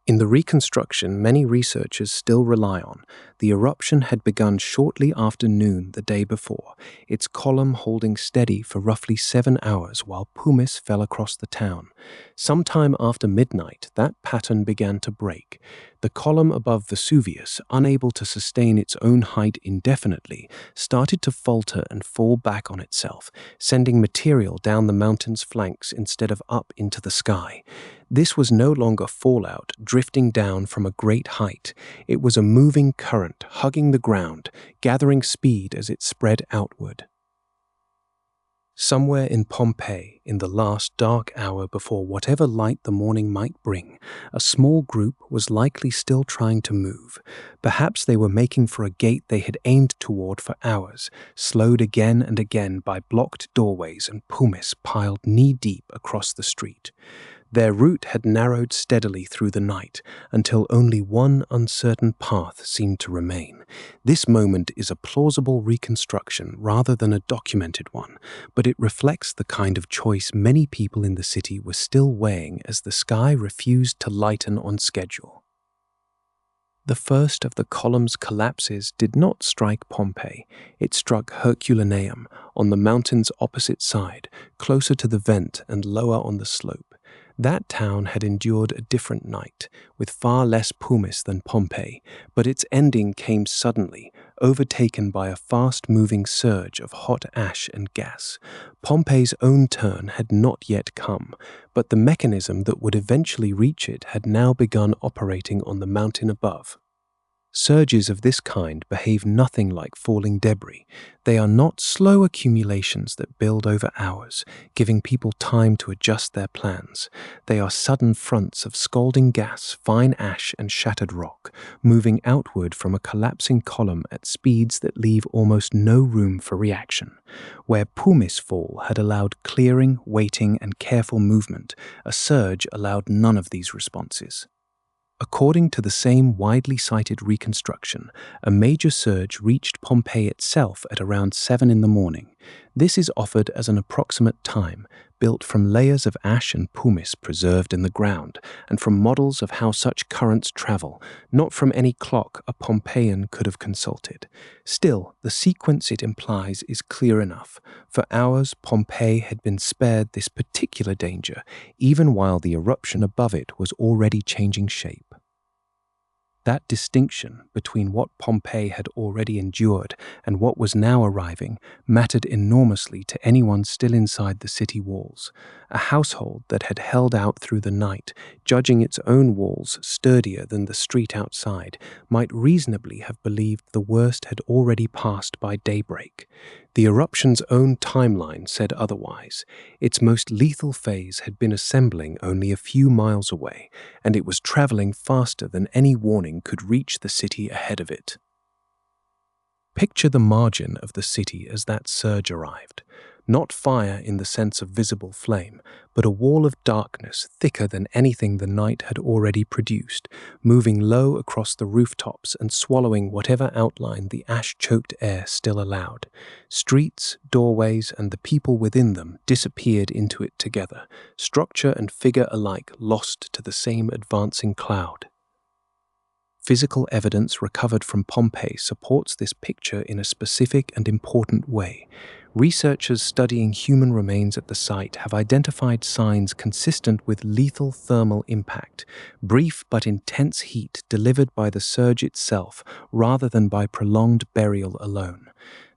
S1: In the reconstruction many researchers still rely on, the eruption had begun shortly after noon the day before, its column holding steady for roughly 7 hours while pumice fell across the town. Sometime after midnight, that pattern began to break. The column above Vesuvius, unable to sustain its own height indefinitely, started to falter and fall back on itself, sending material down the mountain's flanks instead of up into the sky. This was no longer fallout drifting down from a great height. It was a moving current hugging the ground, gathering speed as it spread outward. Somewhere in Pompeii, in the last dark hour before whatever light the morning might bring, a small group was likely still trying to move. Perhaps they were making for a gate they had aimed toward for hours, slowed again and again by blocked doorways and pumice piled knee-deep across the street. Their route had narrowed steadily through the night until only one uncertain path seemed to remain. This moment is a plausible reconstruction rather than a documented one, but it reflects the kind of choice many people in the city were still weighing as the sky refused to lighten on schedule. The first of the column's collapses did not strike Pompeii. It struck Herculaneum on the mountain's opposite side, closer to the vent and lower on the slope. That town had endured a different night, with far less pumice than Pompeii, but its ending came suddenly, overtaken by a fast-moving surge of hot ash and gas. Pompeii's own turn had not yet come, but the mechanism that would eventually reach it had now begun operating on the mountain above. Surges of this kind behave nothing like falling debris. They are not slow accumulations that build over hours, giving people time to adjust their plans. They are sudden fronts of scalding gas, fine ash, and shattered rock, moving outward from a collapsing column at speeds that leave almost no room for reaction. Where pumice fall had allowed clearing, waiting, and careful movement, a surge allowed none of these responses. According to the same widely cited reconstruction, a major surge reached Pompeii itself at around 7 in the morning. This is offered as an approximate time, built from layers of ash and pumice preserved in the ground, and from models of how such currents travel, not from any clock a Pompeian could have consulted. Still, the sequence it implies is clear enough. For hours, Pompeii had been spared this particular danger, even while the eruption above it was already changing shape. That distinction between what Pompeii had already endured and what was now arriving mattered enormously to anyone still inside the city walls. A household that had held out through the night, judging its own walls sturdier than the street outside, might reasonably have believed the worst had already passed by daybreak. The eruption's own timeline said otherwise. Its most lethal phase had been assembling only a few miles away, and it was traveling faster than any warning could reach the city ahead of it. Picture the margin of the city as that surge arrived. Not fire in the sense of visible flame, but a wall of darkness thicker than anything the night had already produced, moving low across the rooftops and swallowing whatever outline the ash-choked air still allowed. Streets, doorways, and the people within them disappeared into it together, structure and figure alike lost to the same advancing cloud. Physical evidence recovered from Pompeii supports this picture in a specific and important way. Researchers studying human remains at the site have identified signs consistent with lethal thermal impact, brief but intense heat delivered by the surge itself rather than by prolonged burial alone.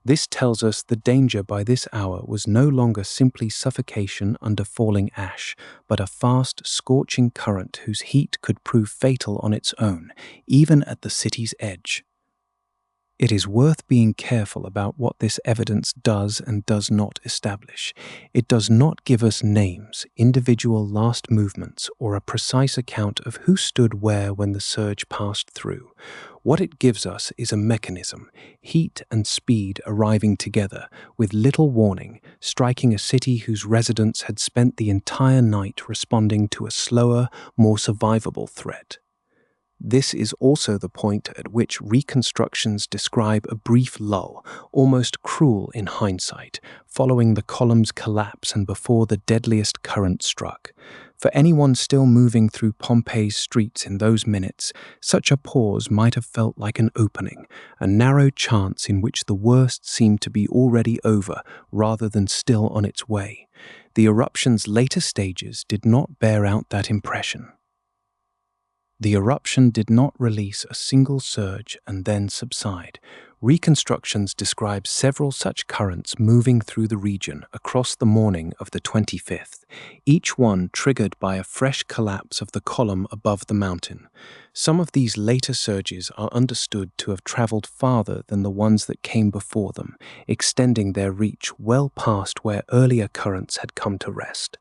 S1: This tells us the danger by this hour was no longer simply suffocation under falling ash, but a fast, scorching current whose heat could prove fatal on its own, even at the city's edge. It is worth being careful about what this evidence does and does not establish. It does not give us names, individual last movements, or a precise account of who stood where when the surge passed through. What it gives us is a mechanism, heat and speed arriving together, with little warning, striking a city whose residents had spent the entire night responding to a slower, more survivable threat. This is also the point at which reconstructions describe a brief lull, almost cruel in hindsight, following the column's collapse and before the deadliest current struck. For anyone still moving through Pompeii's streets in those minutes, such a pause might have felt like an opening, a narrow chance in which the worst seemed to be already over rather than still on its way. The eruption's later stages did not bear out that impression. The eruption did not release a single surge and then subside. Reconstructions describe several such currents moving through the region across the morning of the 25th, each one triggered by a fresh collapse of the column above the mountain. Some of these later surges are understood to have traveled farther than the ones that came before them, extending their reach well past where earlier currents had come to rest.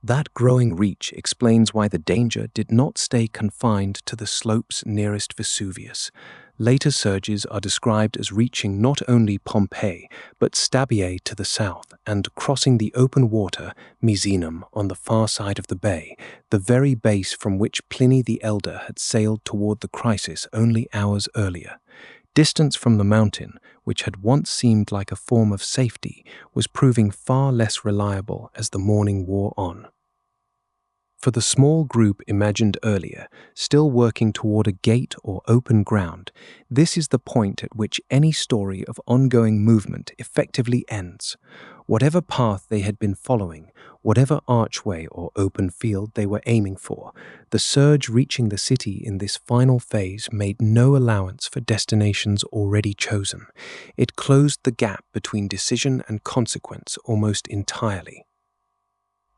S1: That growing reach explains why the danger did not stay confined to the slopes nearest Vesuvius. Later surges are described as reaching not only Pompeii, but Stabiae to the south and crossing the open water, Misenum, on the far side of the bay, the very base from which Pliny the Elder had sailed toward the crisis only hours earlier. Distance from the mountain, which had once seemed like a form of safety, was proving far less reliable as the morning wore on. For the small group imagined earlier, still working toward a gate or open ground, this is the point at which any story of ongoing movement effectively ends. Whatever path they had been following, whatever archway or open field they were aiming for, the surge reaching the city in this final phase made no allowance for destinations already chosen. It closed the gap between decision and consequence almost entirely.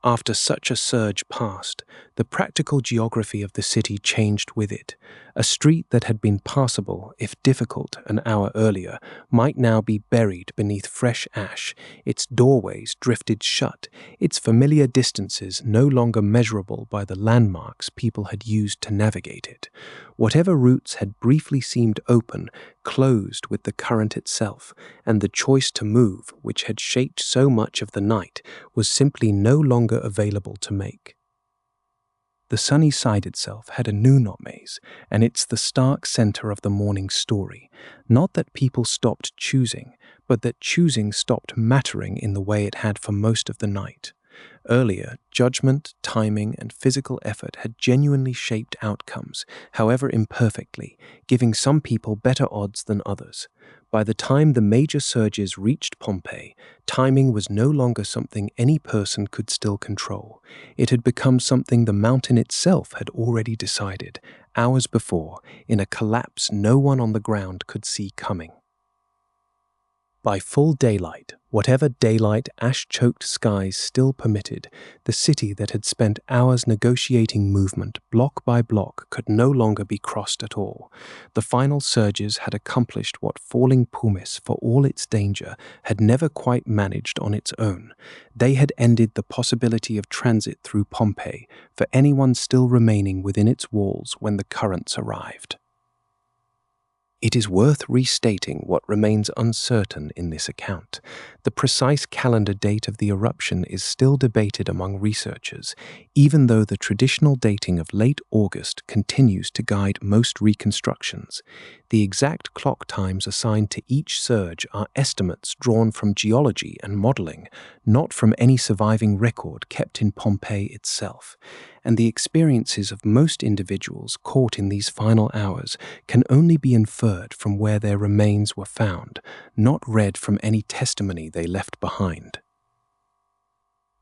S1: After such a surge passed, the practical geography of the city changed with it. A street that had been passable, if difficult, an hour earlier, might now be buried beneath fresh ash, its doorways drifted shut, its familiar distances no longer measurable by the landmarks people had used to navigate it. Whatever routes had briefly seemed open closed with the current itself, and the choice to move, which had shaped so much of the night, was simply no longer available to make. The sunny side itself had a new notmaze, and it's the stark center of the morning's story. Not that people stopped choosing, but that choosing stopped mattering in the way it had for most of the night. Earlier, judgment, timing, and physical effort had genuinely shaped outcomes, however imperfectly, giving some people better odds than others. By the time the major surges reached Pompeii, timing was no longer something any person could still control. It had become something the mountain itself had already decided, hours before, in a collapse no one on the ground could see coming. By full daylight, whatever daylight ash-choked skies still permitted, the city that had spent hours negotiating movement block by block could no longer be crossed at all. The final surges had accomplished what falling Pumice, for all its danger, had never quite managed on its own. They had ended the possibility of transit through Pompeii for anyone still remaining within its walls when the currents arrived. It is worth restating what remains uncertain in this account. The precise calendar date of the eruption is still debated among researchers, even though the traditional dating of late August continues to guide most reconstructions. The exact clock times assigned to each surge are estimates drawn from geology and modeling, not from any surviving record kept in Pompeii itself. And the experiences of most individuals caught in these final hours can only be inferred from where their remains were found, not read from any testimony they left behind.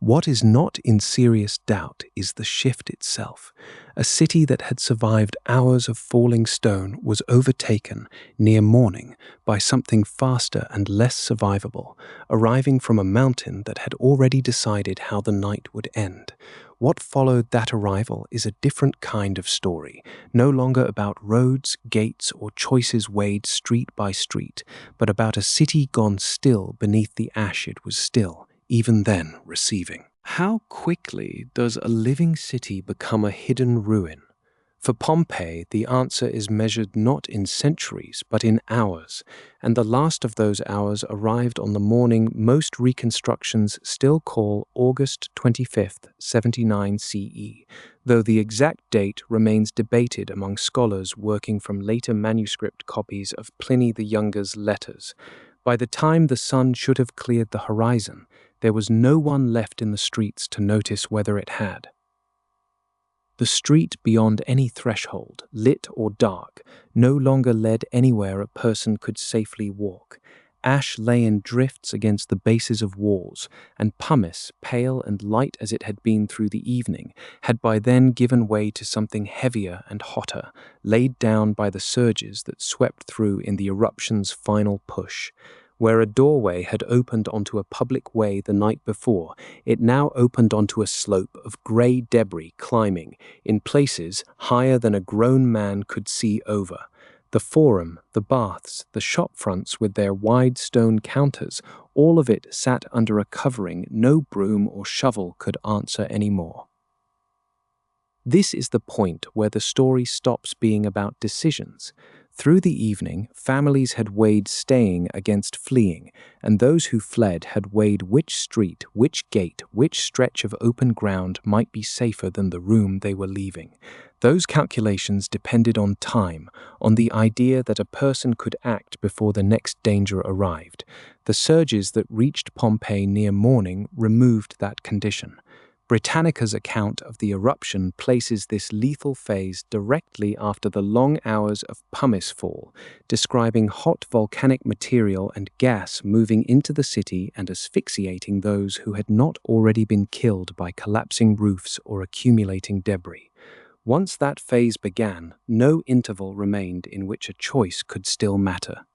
S1: What is not in serious doubt is the shift itself. A city that had survived hours of falling stone was overtaken near morning by something faster and less survivable, arriving from a mountain that had already decided how the night would end. What followed that arrival is a different kind of story, no longer about roads, gates, or choices weighed street by street, but about a city gone still beneath the ash it was still, even then receiving. How quickly does a living city become a hidden ruin? For Pompeii, the answer is measured not in centuries, but in hours, and the last of those hours arrived on the morning most reconstructions still call August 25th, 79 CE, though the exact date remains debated among scholars working from later manuscript copies of Pliny the Younger's letters. By the time the sun should have cleared the horizon, there was no one left in the streets to notice whether it had. The street beyond any threshold, lit or dark, no longer led anywhere a person could safely walk. Ash lay in drifts against the bases of walls, and pumice, pale and light as it had been through the evening, had by then given way to something heavier and hotter, laid down by the surges that swept through in the eruption's final push. Where a doorway had opened onto a public way the night before, it now opened onto a slope of grey debris climbing, in places higher than a grown man could see over. The forum, the baths, the shop fronts with their wide stone counters, all of it sat under a covering no broom or shovel could answer any more. This is the point where the story stops being about decisions. Through the evening, families had weighed staying against fleeing, and those who fled had weighed which street, which gate, which stretch of open ground might be safer than the room they were leaving. Those calculations depended on time, on the idea that a person could act before the next danger arrived. The surges that reached Pompeii near morning removed that condition. Britannica's account of the eruption places this lethal phase directly after the long hours of pumice fall, describing hot volcanic material and gas moving into the city and asphyxiating those who had not already been killed by collapsing roofs or accumulating debris. Once that phase began, no interval remained in which a choice could still matter.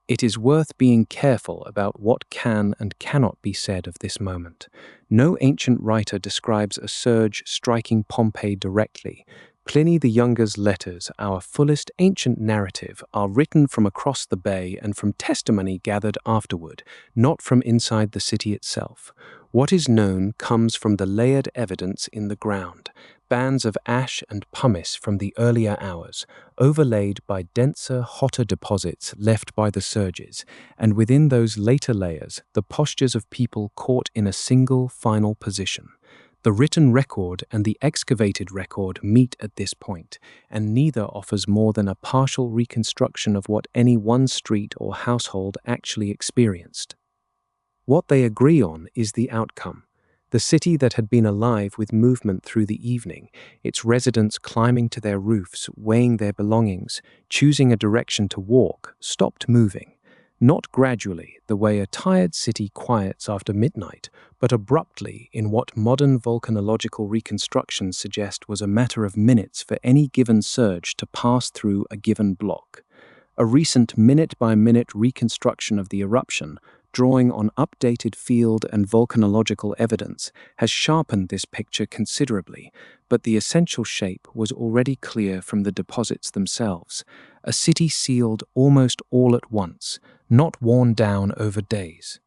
S1: It is worth being careful about what can and cannot be said of this moment. No ancient writer describes a surge striking Pompeii directly. Pliny the Younger's letters, our fullest ancient narrative, are written from across the bay and from testimony gathered afterward, not from inside the city itself. What is known comes from the layered evidence in the ground, bands of ash and pumice from the earlier hours, overlaid by denser, hotter deposits left by the surges, and within those later layers, the postures of people caught in a single final position. The written record and the excavated record meet at this point, and neither offers more than a partial reconstruction of what any one street or household actually experienced. What they agree on is the outcome. The city that had been alive with movement through the evening, its residents climbing to their roofs, weighing their belongings, choosing a direction to walk, stopped moving. Not gradually, the way a tired city quiets after midnight, but abruptly in what modern volcanological reconstructions suggest was a matter of minutes for any given surge to pass through a given block. A recent minute-by-minute reconstruction of the eruption, drawing on updated field and volcanological evidence, has sharpened this picture considerably, but the essential shape was already clear from the deposits themselves. A city sealed almost all at once, not worn down over days.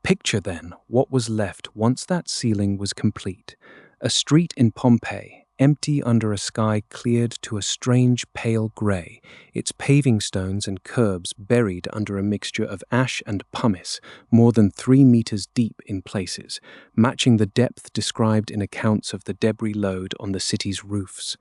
S1: Picture then what was left once that sealing was complete. A street in Pompeii, empty under a sky cleared to a strange pale grey, its paving stones and curbs buried under a mixture of ash and pumice, more than 3 meters deep in places, matching the depth described in accounts of the debris load on the city's roofs.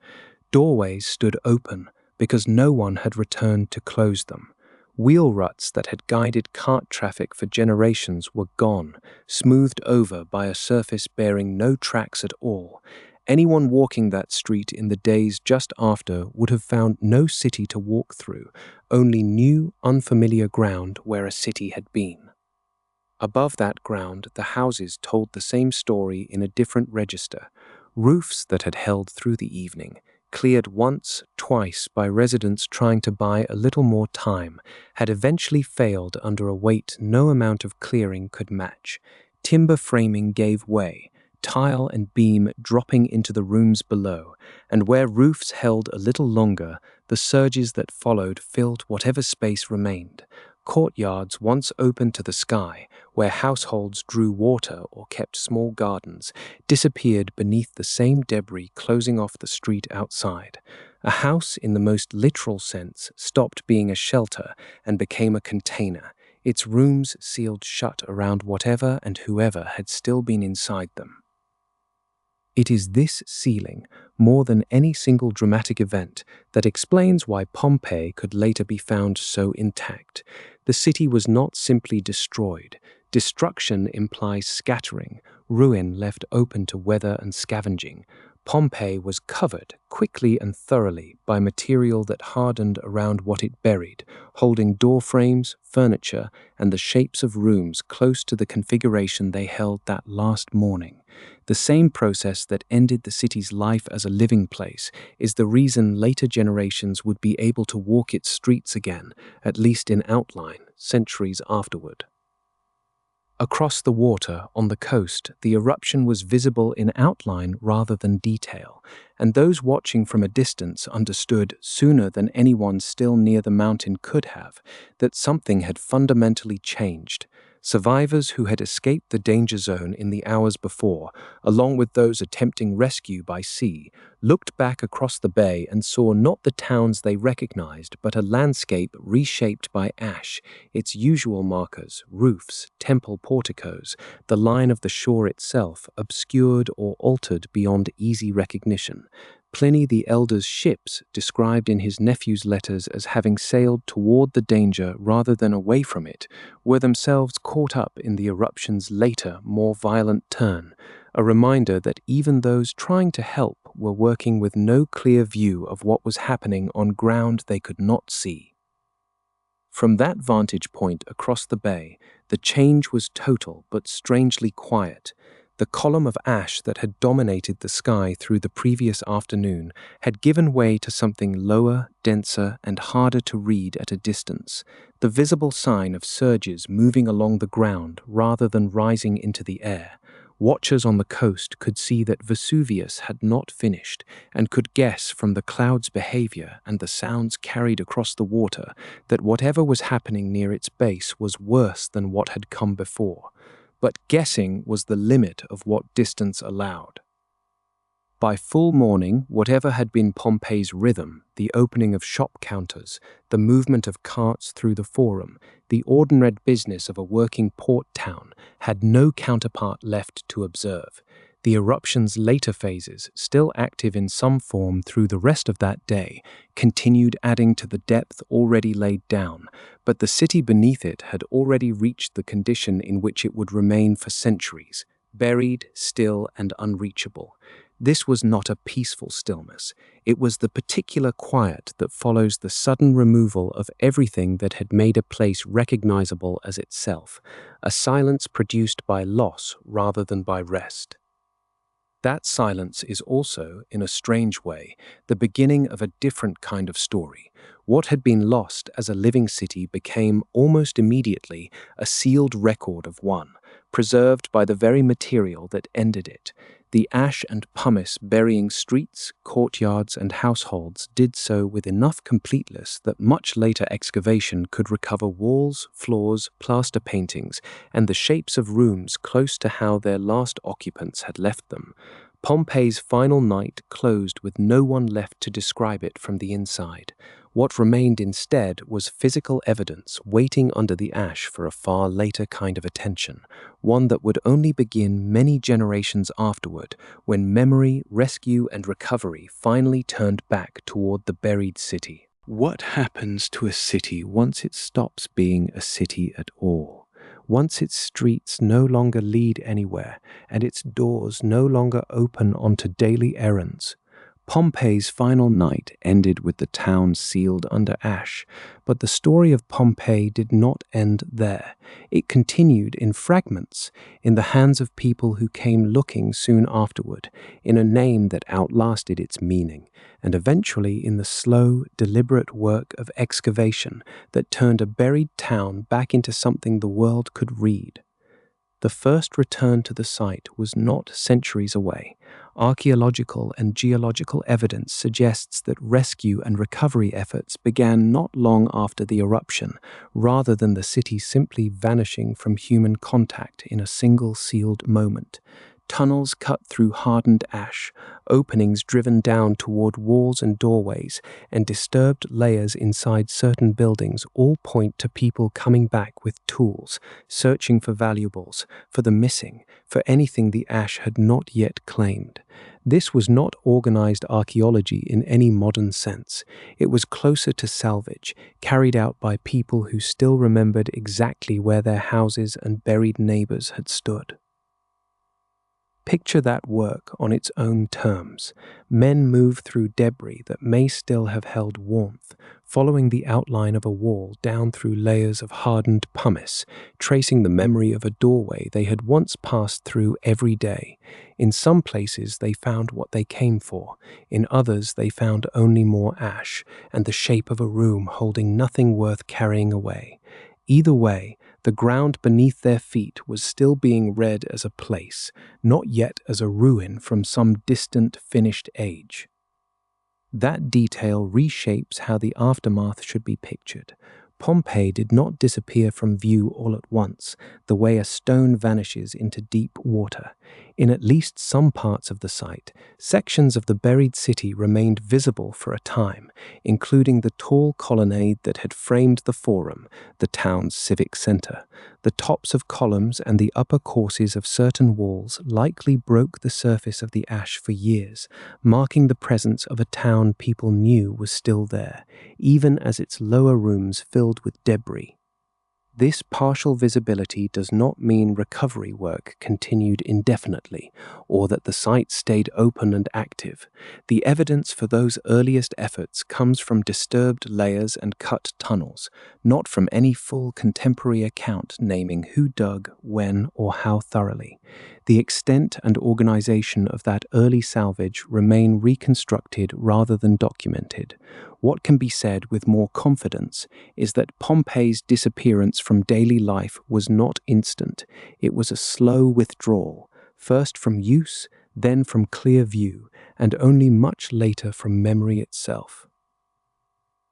S1: Doorways stood open because no one had returned to close them. Wheel ruts that had guided cart traffic for generations were gone, smoothed over by a surface bearing no tracks at all. Anyone walking that street in the days just after would have found no city to walk through, only new, unfamiliar ground where a city had been. Above that ground, the houses told the same story in a different register. Roofs that had held through the evening, cleared once, twice by residents trying to buy a little more time, had eventually failed under a weight no amount of clearing could match. Timber framing gave way, tile and beam dropping into the rooms below, and where roofs held a little longer, the surges that followed filled whatever space remained. Courtyards once open to the sky, where households drew water or kept small gardens, disappeared beneath the same debris closing off the street outside. A house, in the most literal sense, stopped being a shelter and became a container, its rooms sealed shut around whatever and whoever had still been inside them. It is this sealing, more than any single dramatic event, that explains why Pompeii could later be found so intact. The city was not simply destroyed. Destruction implies scattering, ruin left open to weather and scavenging. Pompeii was covered, quickly and thoroughly, by material that hardened around what it buried, holding door frames, furniture, and the shapes of rooms close to the configuration they held that last morning. The same process that ended the city's life as a living place is the reason later generations would be able to walk its streets again, at least in outline, centuries afterward. Across the water, on the coast, the eruption was visible in outline rather than detail, and those watching from a distance understood, sooner than anyone still near the mountain could have, that something had fundamentally changed. Survivors who had escaped the danger zone in the hours before, along with those attempting rescue by sea, looked back across the bay and saw not the towns they recognized, but a landscape reshaped by ash, its usual markers, roofs, temple porticos, the line of the shore itself, obscured or altered beyond easy recognition. Pliny the Elder's ships, described in his nephew's letters as having sailed toward the danger rather than away from it, were themselves caught up in the eruption's later, more violent turn, a reminder that even those trying to help were working with no clear view of what was happening on ground they could not see. From that vantage point across the bay, the change was total but strangely quiet. The column of ash that had dominated the sky through the previous afternoon had given way to something lower, denser, and harder to read at a distance, the visible sign of surges moving along the ground rather than rising into the air. Watchers on the coast could see that Vesuvius had not finished and could guess from the cloud's behavior and the sounds carried across the water that whatever was happening near its base was worse than what had come before. But guessing was the limit of what distance allowed. By full morning, whatever had been Pompeii's rhythm, the opening of shop counters, the movement of carts through the forum, the ordinary business of a working port town, had no counterpart left to observe. The eruption's later phases, still active in some form through the rest of that day, continued adding to the depth already laid down, but the city beneath it had already reached the condition in which it would remain for centuries, buried, still, and unreachable. This was not a peaceful stillness. It was the particular quiet that follows the sudden removal of everything that had made a place recognizable as itself, a silence produced by loss rather than by rest. That silence is also, in a strange way, the beginning of a different kind of story. What had been lost as a living city became, almost immediately, a sealed record of one, preserved by the very material that ended it. The ash and pumice burying streets, courtyards, and households did so with enough completeness that much later excavation could recover walls, floors, plaster paintings, and the shapes of rooms close to how their last occupants had left them. Pompeii's final night closed with no one left to describe it from the inside. What remained instead was physical evidence waiting under the ash for a far later kind of attention, one that would only begin many generations afterward, when memory, rescue, and recovery finally turned back toward the buried city. What happens to a city once it stops being a city at all? Once its streets no longer lead anywhere and its doors no longer open onto daily errands? Pompeii's final night ended with the town sealed under ash, but the story of Pompeii did not end there. It continued in fragments, in the hands of people who came looking soon afterward, in a name that outlasted its meaning, and eventually in the slow, deliberate work of excavation that turned a buried town back into something the world could read. The first return to the site was not centuries away. Archaeological and geological evidence suggests that rescue and recovery efforts began not long after the eruption, rather than the city simply vanishing from human contact in a single sealed moment. Tunnels cut through hardened ash, openings driven down toward walls and doorways, and disturbed layers inside certain buildings all point to people coming back with tools, searching for valuables, for the missing, for anything the ash had not yet claimed. This was not organized archaeology in any modern sense. It was closer to salvage, carried out by people who still remembered exactly where their houses and buried neighbors had stood. Picture that work on its own terms. Men move through debris that may still have held warmth, following the outline of a wall down through layers of hardened pumice, tracing the memory of a doorway they had once passed through every day. In some places they found what they came for, in others they found only more ash and the shape of a room holding nothing worth carrying away. Either way, the ground beneath their feet was still being read as a place, not yet as a ruin from some distant, finished age. That detail reshapes how the aftermath should be pictured. Pompeii did not disappear from view all at once, the way a stone vanishes into deep water. In at least some parts of the site, sections of the buried city remained visible for a time, including the tall colonnade that had framed the Forum, the town's civic center. The tops of columns and the upper courses of certain walls likely broke the surface of the ash for years, marking the presence of a town people knew was still there, even as its lower rooms filled with debris. This partial visibility does not mean recovery work continued indefinitely, or that the site stayed open and active. The evidence for those earliest efforts comes from disturbed layers and cut tunnels, not from any full contemporary account naming who dug, when, or how thoroughly. The extent and organization of that early salvage remain reconstructed rather than documented. What can be said with more confidence is that Pompeii's disappearance from daily life was not instant. It was a slow withdrawal, first from use, then from clear view, and only much later from memory itself.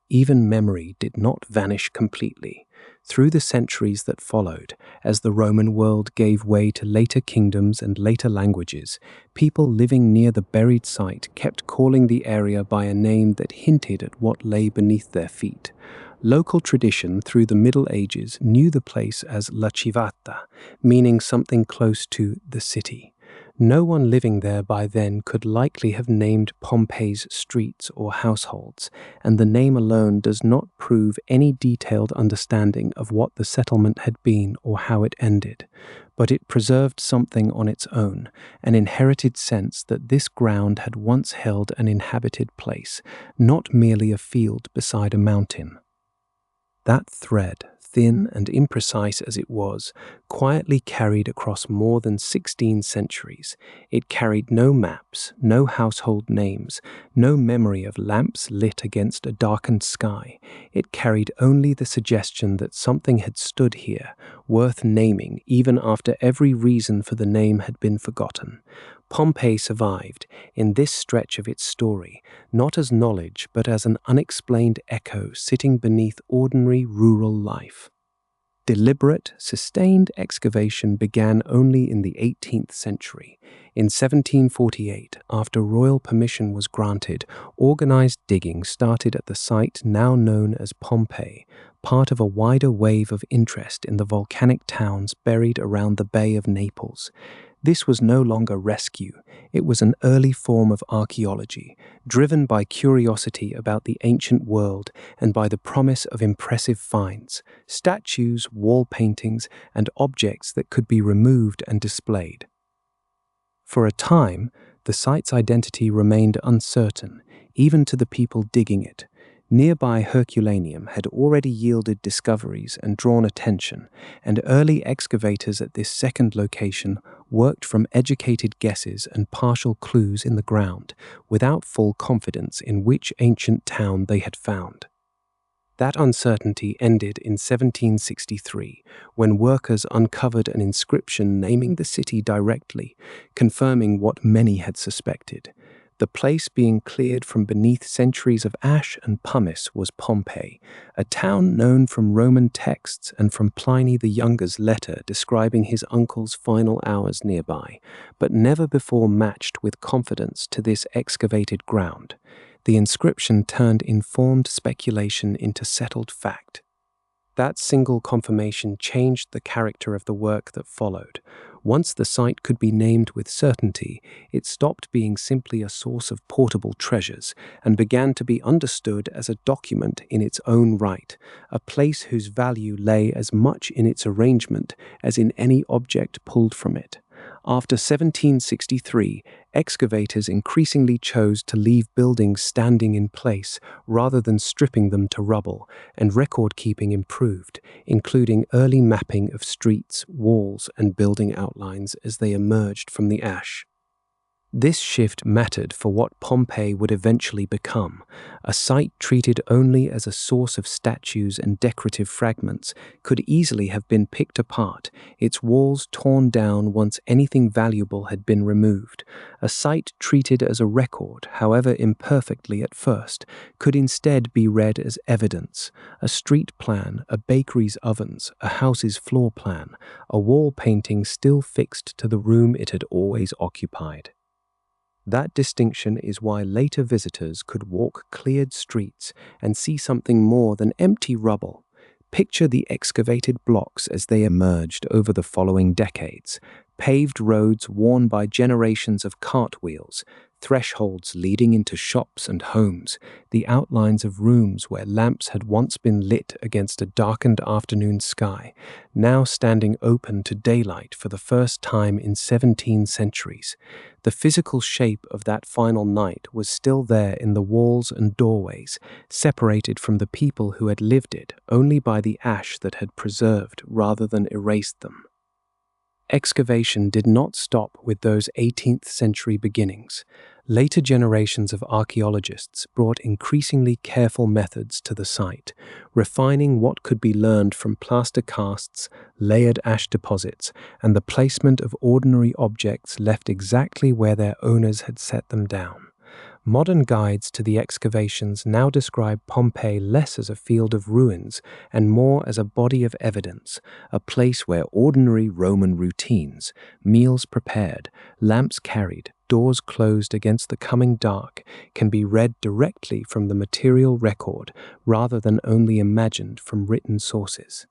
S1: Even memory did not vanish completely. Through the centuries that followed, as the Roman world gave way to later kingdoms and later languages, people living near the buried site kept calling the area by a name that hinted at what lay beneath their feet. Local tradition through the Middle Ages knew the place as La Civata, meaning something close to the city. No one living there by then could likely have named Pompeii's streets or households, and the name alone does not prove any detailed understanding of what the settlement had been or how it ended. But it preserved something on its own, an inherited sense that this ground had once held an inhabited place, not merely a field beside a mountain. That thread, thin and imprecise as it was, quietly carried across more than 16 centuries. It carried no maps, no household names, no memory of lamps lit against a darkened sky. It carried only the suggestion that something had stood here, worth naming even after every reason for the name had been forgotten. Pompeii survived, in this stretch of its story, not as knowledge but as an unexplained echo sitting beneath ordinary rural life. Deliberate, sustained excavation began only in the 18th century. In 1748, after royal permission was granted, organized digging started at the site now known as Pompeii, part of a wider wave of interest in the volcanic towns buried around the Bay of Naples. This was no longer rescue, it was an early form of archaeology, driven by curiosity about the ancient world and by the promise of impressive finds, statues, wall paintings, and objects that could be removed and displayed. For a time, the site's identity remained uncertain, even to the people digging it. Nearby Herculaneum had already yielded discoveries and drawn attention, and early excavators at this second location worked from educated guesses and partial clues in the ground, without full confidence in which ancient town they had found. That uncertainty ended in 1763, when workers uncovered an inscription naming the city directly, confirming what many had suspected. The place being cleared from beneath centuries of ash and pumice was Pompeii, a town known from Roman texts and from Pliny the Younger's letter describing his uncle's final hours nearby, but never before matched with confidence to this excavated ground. The inscription turned informed speculation into settled fact. That single confirmation changed the character of the work that followed. Once the site could be named with certainty, it stopped being simply a source of portable treasures and began to be understood as a document in its own right, a place whose value lay as much in its arrangement as in any object pulled from it. After 1763, excavators increasingly chose to leave buildings standing in place rather than stripping them to rubble, and record-keeping improved, including early mapping of streets, walls, and building outlines as they emerged from the ash. This shift mattered for what Pompeii would eventually become. A site treated only as a source of statues and decorative fragments could easily have been picked apart, its walls torn down once anything valuable had been removed. A site treated as a record, however imperfectly at first, could instead be read as evidence. A street plan, a bakery's ovens, a house's floor plan, a wall painting still fixed to the room it had always occupied. That distinction is why later visitors could walk cleared streets and see something more than empty rubble. Picture the excavated blocks as they emerged over the following decades. Paved roads worn by generations of cartwheels, thresholds leading into shops and homes, the outlines of rooms where lamps had once been lit against a darkened afternoon sky, now standing open to daylight for the first time in 17 centuries. The physical shape of that final night was still there in the walls and doorways, separated from the people who had lived it only by the ash that had preserved rather than erased them. Excavation did not stop with those 18th century beginnings. Later generations of archaeologists brought increasingly careful methods to the site, refining what could be learned from plaster casts, layered ash deposits, and the placement of ordinary objects left exactly where their owners had set them down. Modern guides to the excavations now describe Pompeii less as a field of ruins and more as a body of evidence, a place where ordinary Roman routines, meals prepared, lamps carried, doors closed against the coming dark, can be read directly from the material record rather than only imagined from written sources.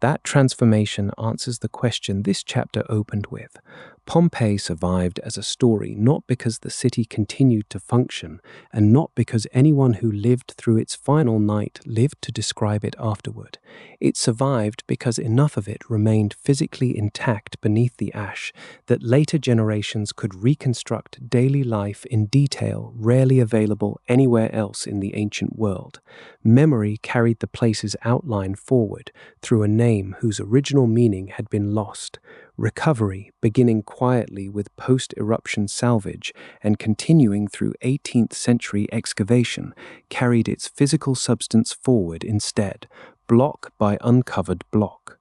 S1: That transformation answers the question this chapter opened with. Pompeii survived as a story not because the city continued to function, and not because anyone who lived through its final night lived to describe it afterward. It survived because enough of it remained physically intact beneath the ash that later generations could reconstruct daily life in detail rarely available anywhere else in the ancient world. Memory carried the place's outline forward through a name whose original meaning had been lost. Recovery, beginning quietly with post-eruption salvage and continuing through 18th century excavation, carried its physical substance forward instead, block by uncovered block.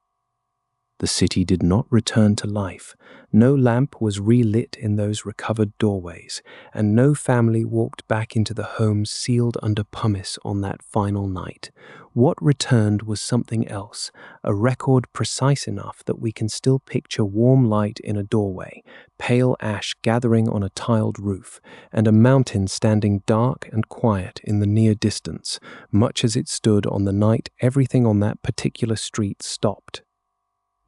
S1: The city did not return to life. No lamp was relit in those recovered doorways, and no family walked back into the homes sealed under Pumice on that final night. What returned was something else, a record precise enough that we can still picture warm light in a doorway, pale ash gathering on a tiled roof, and a mountain standing dark and quiet in the near distance, much as it stood on the night everything on that particular street stopped.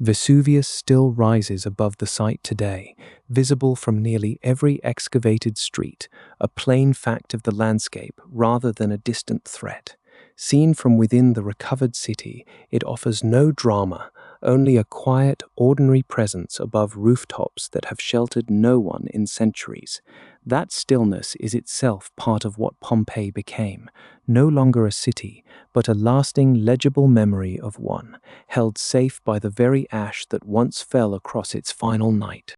S1: Vesuvius still rises above the site today, visible from nearly every excavated street, a plain fact of the landscape rather than a distant threat. Seen from within the recovered city, it offers no drama, only a quiet, ordinary presence above rooftops that have sheltered no one in centuries. That stillness is itself part of what Pompeii became, no longer a city, but a lasting, legible memory of one, held safe by the very ash that once fell across its final night.